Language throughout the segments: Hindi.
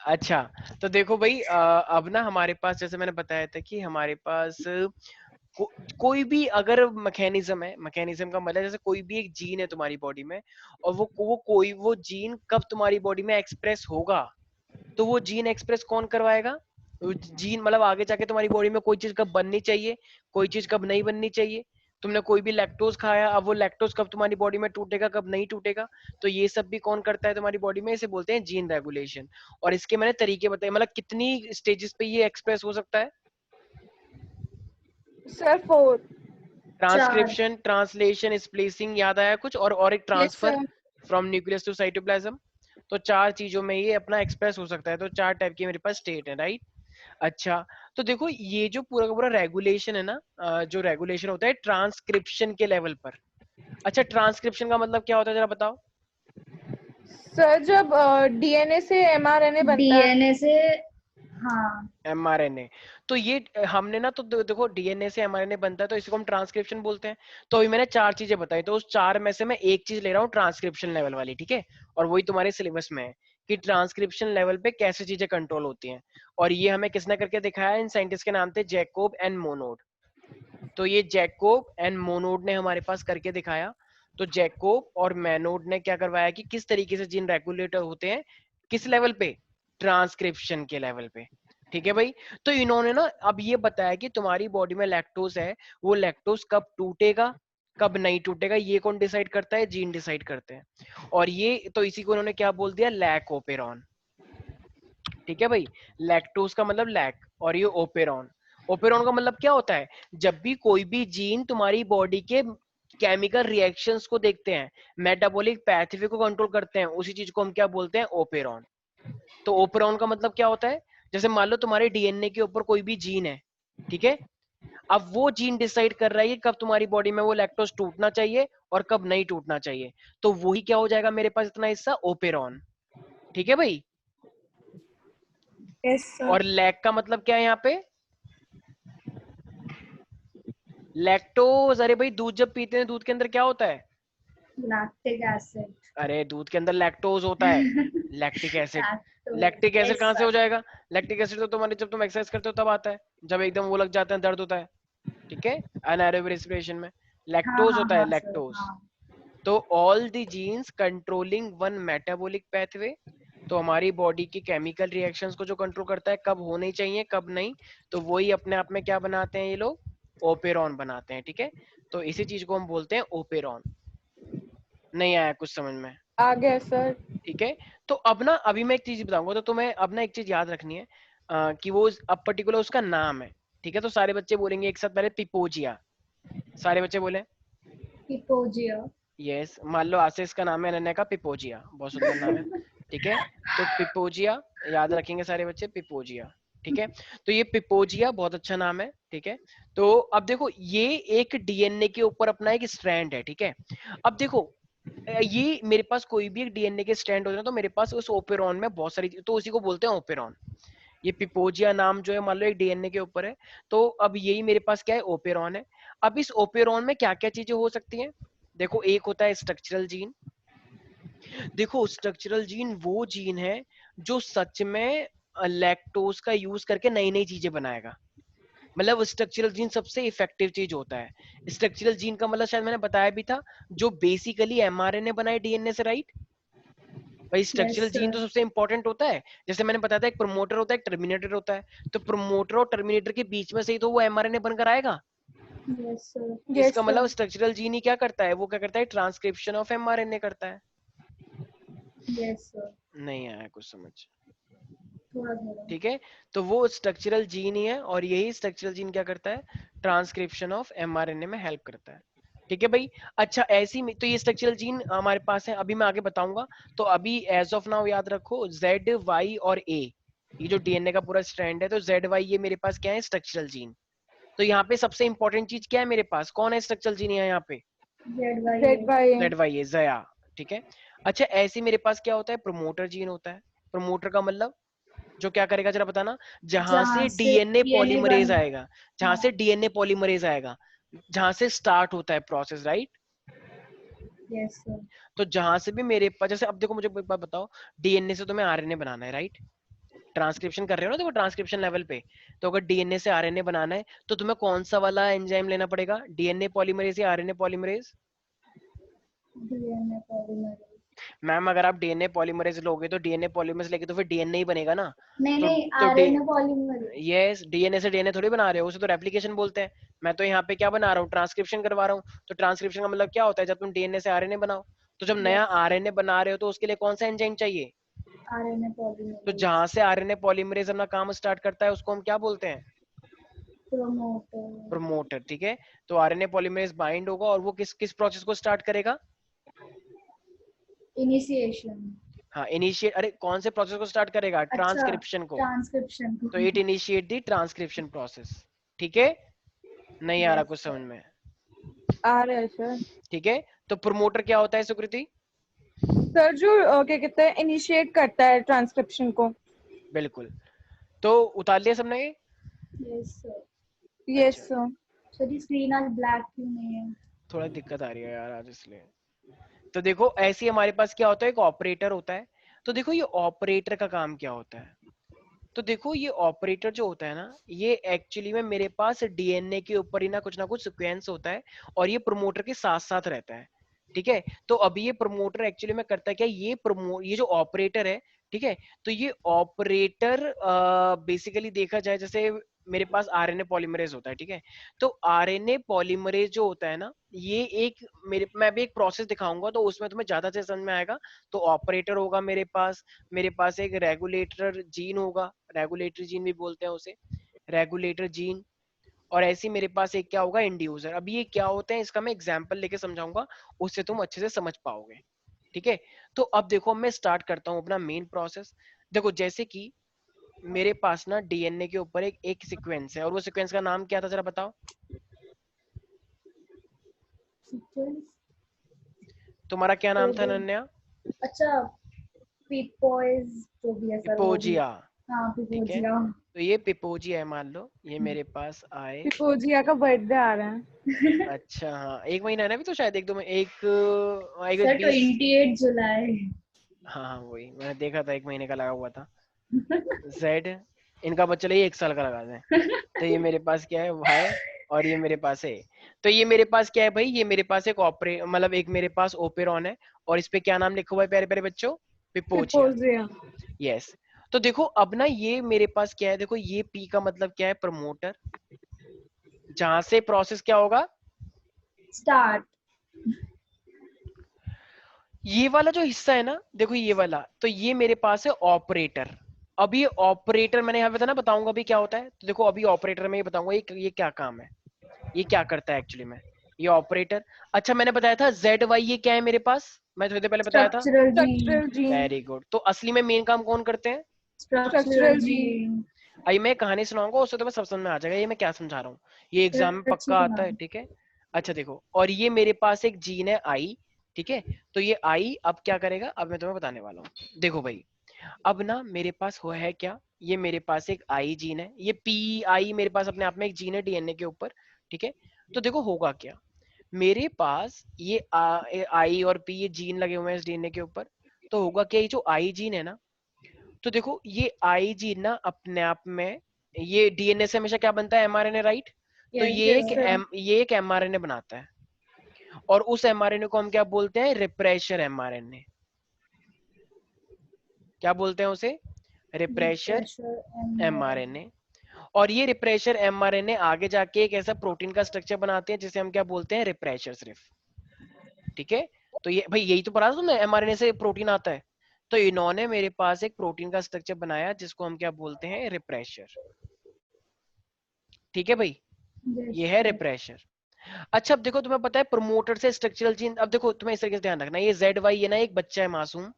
अच्छा, तो देखो भाई, अब ना हमारे पास, जैसे मैंने बताया था कि हमारे पास को, कोई भी अगर मैकेनिज्म है, मैकेनिज्म का मतलब जैसे कोई भी एक जीन है तुम्हारी बॉडी में, और वो जीन कब तुम्हारी बॉडी में एक्सप्रेस होगा, तो वो जीन एक्सप्रेस कौन करवाएगा? जीन मतलब आगे जाके तुम्हारी बॉडी में कोई चीज कब बननी चाहिए, कोई चीज कब नहीं बननी चाहिए। तुमने कोई भी लैक्टोज खाया, अब वो लैक्टोज कब तुम्हारी बॉडी में टूटेगा, कब नहीं टूटेगा, तो ये सब भी कौन करता है तुम्हारी बॉडी में? इसे बोलते हैं जीन रेगुलेशन। और इसके मैंने तरीके बताए, मतलब कितनी स्टेजेस पे ये एक्सप्रेस हो सकता है? सर 4। 4। ट्रांसक्रिप्शन, ट्रांसलेशन, स्प्लिसिंग, याद आया कुछ? और एक yes transfer sir. From nucleus to cytoplasm. तो 4 चीजों में ये अपना एक्सप्रेस हो सकता है, तो 4 टाइप की मेरे पास स्टेट है, राइट? अच्छा, तो देखो ये जो पूरा का पूरा रेगुलेशन है ना, जो रेगुलेशन होता है ट्रांसक्रिप्शन के लेवल पर। अच्छा, ट्रांसक्रिप्शन का मतलब क्या होता है, जरा बताओ। सर जब डीएनए से एमआरएनए बनता है। डीएनए से, हाँ। एमआरएनए। तो ये हमने ना, तो देखो डीएनए से एमआरएनए बनता है, तो इसको हम ट्रांसक्रिप्शन बोलते हैं। तो अभी मैंने 4 चीजें बताई, तो उस 4 में से मैं एक चीज ले रहा हूँ ट्रांसक्रिप्शन लेवल वाली, ठीक है? और वही तुम्हारे सिलेबस में है कि ट्रांसक्रिप्शन लेवल पे कैसे चीजें कंट्रोल होती हैं। और ये हमें किसने करके दिखाया? इन साइंटिस्ट के नाम थे जैकोब एंड मोनोड। तो ये जैकोब एंड मोनोड ने हमारे पास करके दिखाया। तो जैकोब और मैनोड ने क्या करवाया कि किस तरीके से जीन रेगुलेटर होते हैं, किस लेवल पे? ट्रांसक्रिप्शन के लेवल पे। ठीक है भाई। तो इन्होंने ना अब ये बताया कि तुम्हारी बॉडी में लैक्टोज है, वो लैक्टोज कब टूटेगा, कब नहीं टूटेगा, ये कौन डिसाइड करता है? जीन डिसाइड करते हैं। और ये तो इसी को उन्होंने क्या बोल दिया? Lac operon. ठीक है भाई। लैक्टोज का मतलब लैक, और ये ओपेरॉन। ओपेरॉन का मतलब क्या होता है? जब भी कोई भी जीन तुम्हारी बॉडी के केमिकल रिएक्शंस को देखते हैं, मेटाबॉलिक पैथवे को कंट्रोल करते हैं, उसी चीज को हम क्या बोलते हैं? ओपेरॉन। तो ओपेरॉन का मतलब क्या होता है? जैसे मान लो तुम्हारे डीएनए के ऊपर कोई भी जीन है, ठीक है? अब वो जीन डिसाइड कर रहा है कि कब तुम्हारी बॉडी में वो लैक्टोज टूटना चाहिए और कब नहीं टूटना चाहिए। तो वही क्या हो जाएगा मेरे पास इतना हिस्सा? ओपेरॉन। ठीक है भाई। Yes sir. और लैक का मतलब क्या है यहाँ पे? लैक्टोज। अरे भाई, दूध जब पीते हैं, दूध के अंदर क्या होता है? Lactic acid. अरे दूध के अंदर लैक्टोज होता है, lactic acid. Lactic lactose, acid yes कहाँ से सर। हो जाएगा? लैक्टिक एसिड तो तुम्हारे, जब तुम एक्सरसाइज करते हो तब आता है, जब एकदम वो लग जाते हैं, दर्द होता है, ठीक है, अनाएरोबिक रेस्पिरेशन में। हाँ लैक्टोज हाँ होता है, हाँ सर, लैक्टोज। हाँ। तो all the genes controlling one metabolic pathway, तो हमारी बॉडी की केमिकल रिएक्शंस को जो कंट्रोल करता है, कब होने चाहिए कब नहीं, तो वही अपने आप में क्या बनाते हैं ये लोग? ओपेरॉन बनाते हैं, ठीक है? तो इसी चीज को हम बोलते हैं ओपेरॉन। नहीं आया कुछ समझ में? आ गया सर। ठीक है। तो अब ना, अभी मैं एक चीज बताऊंगा, तो तुम्हें अब ना एक चीज याद रखनी है, कि वो अब पर्टिकुलर उसका नाम है। ठीक है, तो सारे बच्चे बोलेंगे एक साथ पहले, पिपोजिया। सारे बच्चे बोले। हिपोजिया। यस, मान लो आशीष का नाम है, अनन्या का पिपोजिया, बहुत सुंदर नाम है। ठीक है। तो पिपोजिया, याद रखेंगे सारे बच्चे, पिपोजिया। ठीक है। तो ये पिपोजिया बहुत अच्छा नाम है, ठीक है। तो अब देखो, ये एक डीएनए के ऊपर अपना एक स्ट्रैंड है, ठीक है। अब देखो, ये मेरे पास कोई भी एक डीएनए के स्ट्रैंड होते हैं, तो मेरे पास उस ओपेरॉन में बहुत सारी, तो उसी को बोलते हैं ओपेरॉन। ये पिपोजिया नाम जो है, मान लो एक डीएनए के ऊपर है, तो अब यही मेरे पास क्या है? ओपेरॉन है। अब इस ओपेरॉन में क्या क्या चीजें हो सकती हैं? देखो, एक होता है स्ट्रक्चरल जीन। देखो, स्ट्रक्चरल जीन वो जीन है जो सच में लैक्टोज का यूज करके नई नई चीजें बनाएगा। मतलब स्ट्रक्चरल जीन सबसे इफेक्टिव चीज होता है। स्ट्रक्चरल जीन का मतलब शायद मैंने बताया भी था, जो बेसिकली एमआरएनए बनाए डीएनए से, राइट? भाई, यस स्ट्रक्चरल जीन सर। तो सबसे इंपॉर्टेंट होता है। जैसे मैंने बताया था, एक प्रमोटर होता है, एक टर्मिनेटर होता है। तो प्रमोटर और टर्मिनेटर के बीच में से ही तो वो एमआरएनए बनकर आएगा। Yes sir. यस इसका सर। मतलब स्ट्रक्चरल जीन ही क्या करता है? वो क्या करता है? ट्रांसक्रिप्शन ऑफ एमआरएनए करता है। Yes sir. नहीं आया कुछ समझ? थोड़ा थोड़ा। ठीक है। तो वो स्ट्रक्चरल जीन ही है, और यही स्ट्रक्चरल जीन क्या करता है? ट्रांसक्रिप्शन ऑफ एमआरएनए में हेल्प करता है। ठीक है भाई। अच्छा, ऐसी में तो ये स्ट्रक्चरल जीन हमारे पास है, अभी मैं आगे बताऊंगा। तो अभी एज ऑफ नाउ याद रखो, जेड, वाई और ए, ये जो डीएनए का पूरा स्ट्रैंड है, तो जेड वाई ये मेरे पास क्या है? Structural gene. तो यहाँ पे सबसे इंपॉर्टेंट चीज क्या है मेरे पास? कौन है स्ट्रक्चरल जीन है यहाँ पे? जेड वाई जेड है। बाई। जेड वाई है, जया। ठीक है। अच्छा, ऐसे मेरे पास क्या होता है? प्रमोटर जीन होता है। प्रमोटर का मतलब जो क्या करेगा, जरा बताना। जहां जहाँ से से डीएनए डीएनए पॉलीमरेज बन। आएगा, जहां हाँ। से डीएनए पॉलीमरेज आएगा, जहां से स्टार्ट होता है प्रोसेस, राइट? Yes, sir. तो जहां से भी मेरे पास, जैसे अब देखो मुझे एक बात बताओ, डीएनए से तुम्हें आरएनए बनाना है, राइट? ट्रांसक्रिप्शन कर रहे हो ना देखो, ट्रांसक्रिप्शन लेवल पे। तो अगर डीएनए से आरएनए बनाना है तो तुम्हें कौन सा वाला एंजाइम लेना पड़ेगा, डीएनए पॉलीमरेज या RNA polymerase? DNA polymerase. Ma'am अगर आप डीएनए पॉलीमरेज लोगे तो डीएनए पॉलीमरेज लेके तो फिर डीएनए ही बनेगा ना। नहीं तो नहीं, तो RNA polymerase. यस, डीएनए से डीएनए थोड़ी बना रहे हो, उसे तो रेप्लिकेशन बोलते हैं। मैं तो यहाँ पे क्या बना रहा हूँ, ट्रांसक्रिप्शन करवा रहा हूँ। तो ट्रांसक्रिप्शन का मतलब क्या होता है, जब तुम डीएनए से आरएनए बनाओ। तो जब नया Yes, आरएनए बना रहे हो तो उसके लिए कौन सा एंजाइम चाहिए? RNA तो polymerase. जहां से आरएनए पॉलीमरेज अपना काम स्टार्ट करता है उसको हम क्या बोलते हैं? Promoter. प्रोमोटर, ठीक है। तो आरएनए पॉलीमरेज बाइंड होगा और वो किस किस प्रोसेस को स्टार्ट करेगा? Initiation. हाँ, इनिशिएट, अरे कौन से प्रोसेस को स्टार्ट करेगा? अच्छा, ट्रांसक्रिप्शन को। ट्रांसक्रिप्शन तो it initiate the transcription process. ठीक है, नहीं आ रहा Yes, कुछ समझ sir. में? आ रहा है सर। ठीक है, तो प्रोमोटर क्या होता है सुकृति? सर जो क्या कहते हैं, इनिशिएट करता है ट्रांसक्रिप्शन को। बिल्कुल। तो उतार लिया सबने ये? Yes, sir. यस अच्छा, सर। सर ये स्क्रीन आज ब्लैक क्यों नहीं है? थोड़ा दिक्कत आ रही है यार आज इसलिए। तो देखो ऐसे ही हमारे पास क्या होता है, एक ऑपरेटर होता है। तो देखो ये ऑपरेटर का काम क्या होता है। तो देखो ये ऑपरेटर जो होता है ना, ये एक्चुअली में मेरे पास डीएनए के ऊपर ही ना कुछ सीक्वेंस होता है और ये प्रोमोटर के साथ साथ रहता है। ठीक है, तो अभी ये प्रोमोटर एक्चुअली में करता है क्या, ये जो ऑपरेटर है, ठीक है, तो ये ऑपरेटर बेसिकली देखा जाए, जैसे मेरे पास आरएनए पॉलीमरेज होता है, ठीक है। तो आरएनए पॉलीमरेज जो होता है ना, ये एक मैं भी एक प्रोसेस दिखाऊंगा तो उसमें तुम्हें ज्यादा अच्छे समझ में आएगा। तो ऑपरेटर होगा मेरे पास एक रेगुलेटर जीन होगा, रेगुलेटरी जीन भी बोलते हैं उसे, रेगुलेटर जीन। और ऐसे ही मेरे पास एक क्या होगा, इंड्यूसर। अभी ये क्या होते हैं इसका मैं एग्जांपल लेके समझाऊंगा, उससे तुम अच्छे से समझ पाओगे। ठीक है, तो अब देखो मैं स्टार्ट करता हूँ अपना मेन प्रोसेस। देखो जैसे कि मेरे पास ना डीएनए के ऊपर एक एक सीक्वेंस है, और वो सीक्वेंस का नाम क्या था जरा बताओ। Sequence. तुम्हारा क्या नाम था तो नन्या? अच्छा, पिपोइज जो भी है सर वो भी। पिपोजिया। हाँ, ठीक है, पिपोजिया. तो ये पिपोजिया है, मान लो ये मेरे पास आए। पिपोजिया का बर्थडे आ रहा है। अच्छा हाँ, एक महीना है ना अभी, तो शायद एक दो में एक सर 20। 28 जुलाई. हाँ हाँ वही मैंने देखा था, एक महीने का लगा हुआ था। जेड, इनका बच्चा लिए 1 साल का लगा दें। तो ये मेरे पास क्या है, वाई, और ये मेरे पास है। तो ये मेरे पास क्या है भाई, ये मेरे पास एक मतलब एक मेरे पास ओपेरॉन है, और इस पे क्या नाम लिखा हुआ है प्यारे प्यारे बच्चों? पिपोजिया। पिपोजिया। यस। तो देखो अब ना ये मेरे पास क्या है, देखो ये पी का मतलब क्या है, प्रमोटर। जहां से प्रोसेस क्या होगा, स्टार्ट. ये वाला जो हिस्सा है ना, देखो ये वाला, तो ये मेरे पास है ऑपरेटर। अब ये ऑपरेटर मैंने यहाँ पे था ना, बताऊंगा अभी क्या होता है। तो देखो अभी ऑपरेटर में ये बताऊंगा ये क्या काम है, ये क्या करता है एक्चुअली में, ये ऑपरेटर। अच्छा मैंने बताया था जेड वाई, ये क्या है मेरे पास, मैं थोड़ी देर पहले बताया था। Structural gene. Structural gene. Very good, तो असली में मेन काम कौन करते हैं? Structural structural gene. जीन. अभी मैं कहानी सुनाऊंगा, उससे तो मैं सब समझ में आ जाएगा ये मैं क्या समझा रहा हूँ। ये एग्जाम में अच्छी पक्का आता है, सुना. ठीक है। अच्छा देखो, और ये मेरे पास एक जीन है आई, ठीक है। तो ये आई अब क्या करेगा, अब मैं तुम्हें बताने वाला हूँ। देखो भाई, अब ना मेरे पास हुआ है क्या, ये मेरे पास एक आई जीन है, ये पी आई मेरे पास अपने आप में एक जीन है डीएनए के ऊपर, ठीक है। तो देखो होगा क्या, मेरे पास ये आई और पी ये जीन लगे हुए हैं इस डीएनए के ऊपर। तो होगा क्या, ये जो आई जीन है ना, तो देखो ये आई जीन ना अपने आप में, ये डीएनए से हमेशा क्या बनता है, एमआरएनए, राइट? तो यस यस सर। ये एक एमआरएनए बनाता है, और उस एमआरएनए को हम क्या बोलते हैं, रिप्रेशर एमआरएनए। क्या बोलते हैं उसे, रिप्रेशर प्रेशर एमआरएनए। और ये रिप्रेशर एमआरएनए आगे जाके एक ऐसा प्रोटीन का स्ट्रक्चर बनाते हैं जिसे हम क्या बोलते हैं, रिप्रेशर सिर्फ। ठीक है, तो ये भाई यही तो पढ़ा था तुमने, एमआरएनए से प्रोटीन आता है। तो इन्होंने मेरे पास एक प्रोटीन का स्ट्रक्चर बनाया जिसको हम क्या बोलते हैं, रिप्रेशर। ठीक है भाई, ये है यस. रिप्रेशर। अच्छा अब देखो तुम्हें पता है प्रमोटर से स्ट्रक्चरल चेंज, अब देखो तुम्हें इस तरीके से ध्यान रखना, ये जेड वाई ये ना एक बच्चा है मासूम,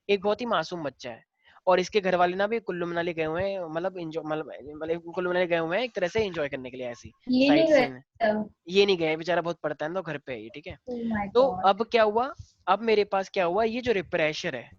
एक बहुत ही मासूम बच्चा है। और इसके घर वाले ना भी कुल्लू मनाली गए हुए हैं, मतलब इंजॉय, मतलब कुल्लू मनाली गए हुए हैं एक तरह से एंजॉय करने के लिए, ऐसी ये नहीं साइट सीन। गया. ये नहीं गए, बेचारा बहुत पढ़ता है ना, तो घर पे है ये, ठीक है। ओह माय तो गॉड. अब क्या हुआ, अब मेरे पास क्या हुआ, ये जो रिप्रेशर है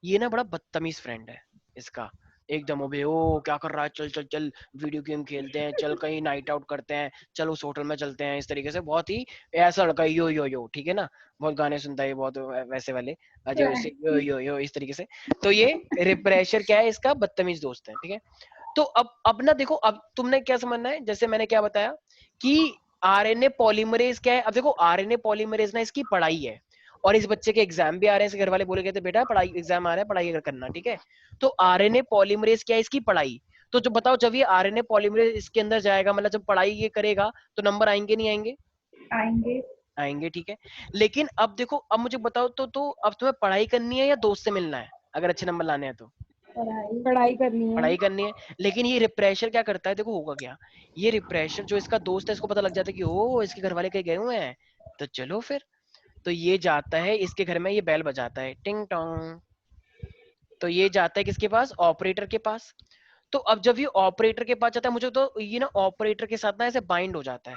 ये ना बड़ा बदतमीज फ्रेंड है इसका। एकदम अबे ओ क्या कर रहा है, चल चल चल वीडियो गेम खेलते हैं, चल कहीं नाइट आउट करते हैं, चल उस होटल में चलते हैं, इस तरीके से बहुत ही ऐसा लड़का यो, ठीक है ना, बहुत गाने सुनता है ये, बहुत वैसे वाले अजय उसे यो इस तरीके से। तो ये रिप्रेशर क्या है, इसका बदतमीज दोस्त है, ठीक है। तो अब ना देखो, अब तुमने क्या समझना है, जैसे मैंने क्या बताया कि आरएनए पॉलीमरेज क्या है। अब देखो आरएनए पॉलीमरेज ना इसकी पढ़ाई है, और इस बच्चे के एग्जाम भी आ रहे हैं, इसके घर वाले बोले गए थे बेटा पढ़ाई एग्जाम आ रहा है, पढ़ाई करना, ठीक है। तो आरएनए पॉलीमरेज क्या है, इसकी पढ़ाई। तो जो बताओ, जब ये आरएनए पॉलीमरेज इसके अंदर जाएगा, मतलब जब पढ़ाई ये करेगा, तो नंबर आएंगे नहीं आएंगे? आएंगे। आएंगे, ठीक है। लेकिन अब देखो, अब मुझे बताओ तो अब तुम्हें पढ़ाई करनी है या दोस्त से मिलना है, अगर अच्छे नंबर लाने हैं तो? पढ़ाई करनी है। पढ़ाई करनी है। लेकिन ये रिप्रेशर क्या करता है, देखो होगा क्या, ये रिप्रेशर जो इसका दोस्त है, इसको पता लग जाता है कि ओ इसके घर वाले कहीं गए हुए हैं, तो चलो फिर, तो ये जाता है इसके घर में, ये बेल बजाता है टिंग टोंग, तो ये जाता है किसके पास, ऑपरेटर के पास। तो अब जब ये ऑपरेटर के पास जाता है, मुझे तो ये ना ऑपरेटर के साथ ना ऐसे बाइंड हो जाता है,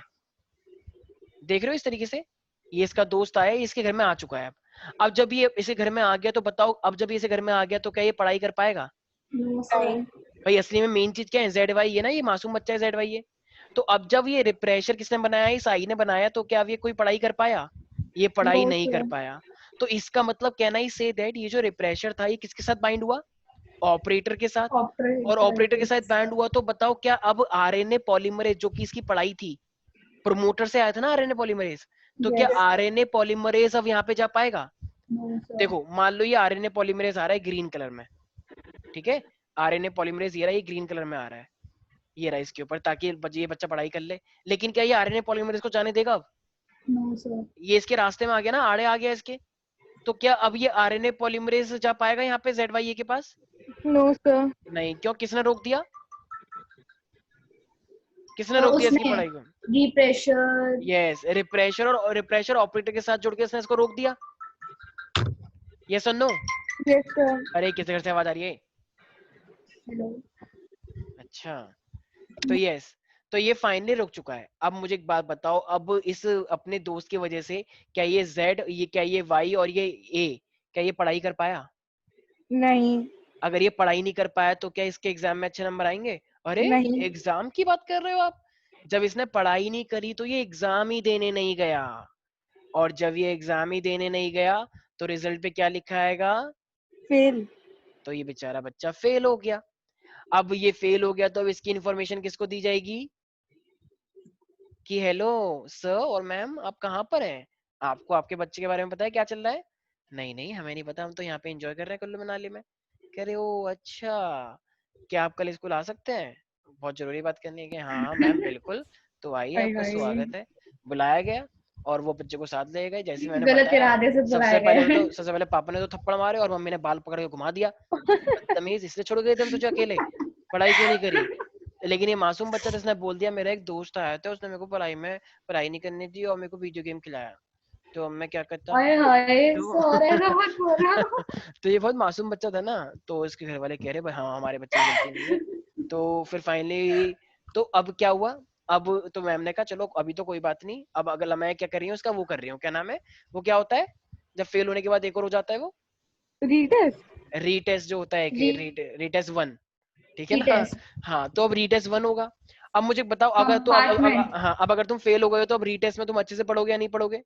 देख रहे हो इस तरीके से, ये इसका दोस्त आया, इसके घर में आ चुका है। अब जब ये इसे घर में आ गया, तो बताओ, अब जब ये इसे घर में आ गया, तो क्या ये पढ़ाई कर पाएगा? No sir. भाई असली में मेन चीज क्या है, जेड वाई है ना, ये मासूम बच्चा है जेड वाई है। तो अब जब ये रिप्रेशर किसने बनाया, इस आई ने बनाया, तो क्या अब ये कोई पढ़ाई कर पाया? ये पढ़ाई No, नहीं कर sir. पाया। तो इसका मतलब कहना ही से दैट ये जो रिप्रेशर था, ये किसके साथ बाइंड हुआ, ऑपरेटर के साथ। और ऑपरेटर के साथ बाइंड हुआ, तो बताओ क्या अब आरएनए पॉलीमरेज जो कि इसकी पढ़ाई थी, प्रमोटर से आया था ना आरएनए पॉलीमरेज, तो क्या Yes. आरएनए पॉलीमरेज अब यहाँ पे जा पाएगा? No sir. देखो मान लो ये आरएनए पॉलीमरेज आ रहा है ग्रीन कलर में, ठीक है, आरएनए पॉलीमरेज ये रहा, ये ग्रीन कलर में आ रहा है, ये रहा इसके ऊपर, ताकि ये बच्चा पढ़ाई कर ले। लेकिन क्या ये आरएनए पॉलीमरेज को जाने देगा अब? No sir. ये इसके रास्ते में आ गया ना, आड़े आ गया इसके, तो क्या अब ये आरएनए पॉलीमरेज जा पाएगा यहाँ पे जेड वाई के पास? No, sir. नहीं, क्यों, किसने रोक दिया, किसने रोक दिया इसकी उसने पढ़ाई को? रिप्रेशर। यस, रिप्रेशर, और रिप्रेशर ऑपरेटर के साथ जुड़ के इसने इसको रोक दिया। यस और नो? Yes, sir. अरे किसके घर से आवाज आ रही है? हेलो। अच्छा, तो यस, तो ये फाइनली रुक चुका है। अब मुझे एक बात बताओ, अब इस अपने दोस्त की वजह से क्या ये जेड, ये क्या ये वाई और ये ए, क्या ये पढ़ाई कर पाया? नहीं। अगर ये पढ़ाई नहीं कर पाया, तो क्या इसके एग्जाम में अच्छे नंबर आएंगे? अरे नहीं। एग्जाम की बात कर रहे हो आप? जब इसने पढ़ाई नहीं करी, तो ये एग्जाम ही देने नहीं गया, और जब ये एग्जाम ही देने नहीं गया, तो रिजल्ट पे क्या लिखा आएगा? फेल। तो ये बेचारा बच्चा फेल हो गया। अब ये फेल हो गया, तो अब इसकी इंफॉर्मेशन किसको दी जाएगी कि हेलो सर और मैम आप कहाँ पर हैं, आपको आपके बच्चे के बारे में पता है क्या चल रहा है? नहीं नहीं हमें नहीं पता, हम तो यहाँ पे एंजॉय कर रहे हैं कुल्लू मनाली में। कह रहे ओ अच्छा, क्या आप कल स्कूल आ सकते हैं, बहुत जरूरी बात करनी है? कि हाँ हाँ मैम बिल्कुल, तो आइए हाय आपका हाय। स्वागत है। बुलाया गया, और वो बच्चे को साथ ले गए, जैसे मैंने गलत बताया। इरादे से बुलाया गया है। सबसे पहले पापा ने तो थप्पड़ मारे, और मम्मी ने बाल पकड़ के घुमा दिया, बदतमीज, इसलिए छोड़ गए थे हम तुझे अकेले, पढ़ाई क्यों नहीं करी? लेकिन ये मासूम बच्चा था, इसने बोल दिया मेरा एक दोस्त आया था, उसने मेरे को पढ़ाई नहीं करनी थी, और मेरे को वीडियो गेम खिलाया, तो अब मैं क्या करता? हाय हाय तो सॉरी मत बोला। तो ये बहुत मासूम बच्चा था ना, तो इसके घर वाले कह रहे भाई हाँ हमारे बच्चे की गलती नहीं है। तो फिर फाइनली, तो अब क्या हुआ, अब तो मैम ने कहा चलो अभी तो कोई बात नहीं, अब अगला मैं क्या कर रही हूँ, उसका वो कर रही हूँ, क्या नाम है, वो क्या होता है जब फेल होने के बाद एक और हो जाता है, वो रीटेस्ट। रीटेस्ट जो होता है कि रीटेस्ट 1, ठीक है ना? टेस्ट। हाँ, तो अब रीटेस्ट 1 होगा। अब मुझे बताओ, अगर तो कंपार्टमेंट। हाँ, अब अगर तुम फेल हो गए हो, तो अब रीटेस्ट में तुम अच्छे से पढ़ोगे या नहीं पढ़ोगे?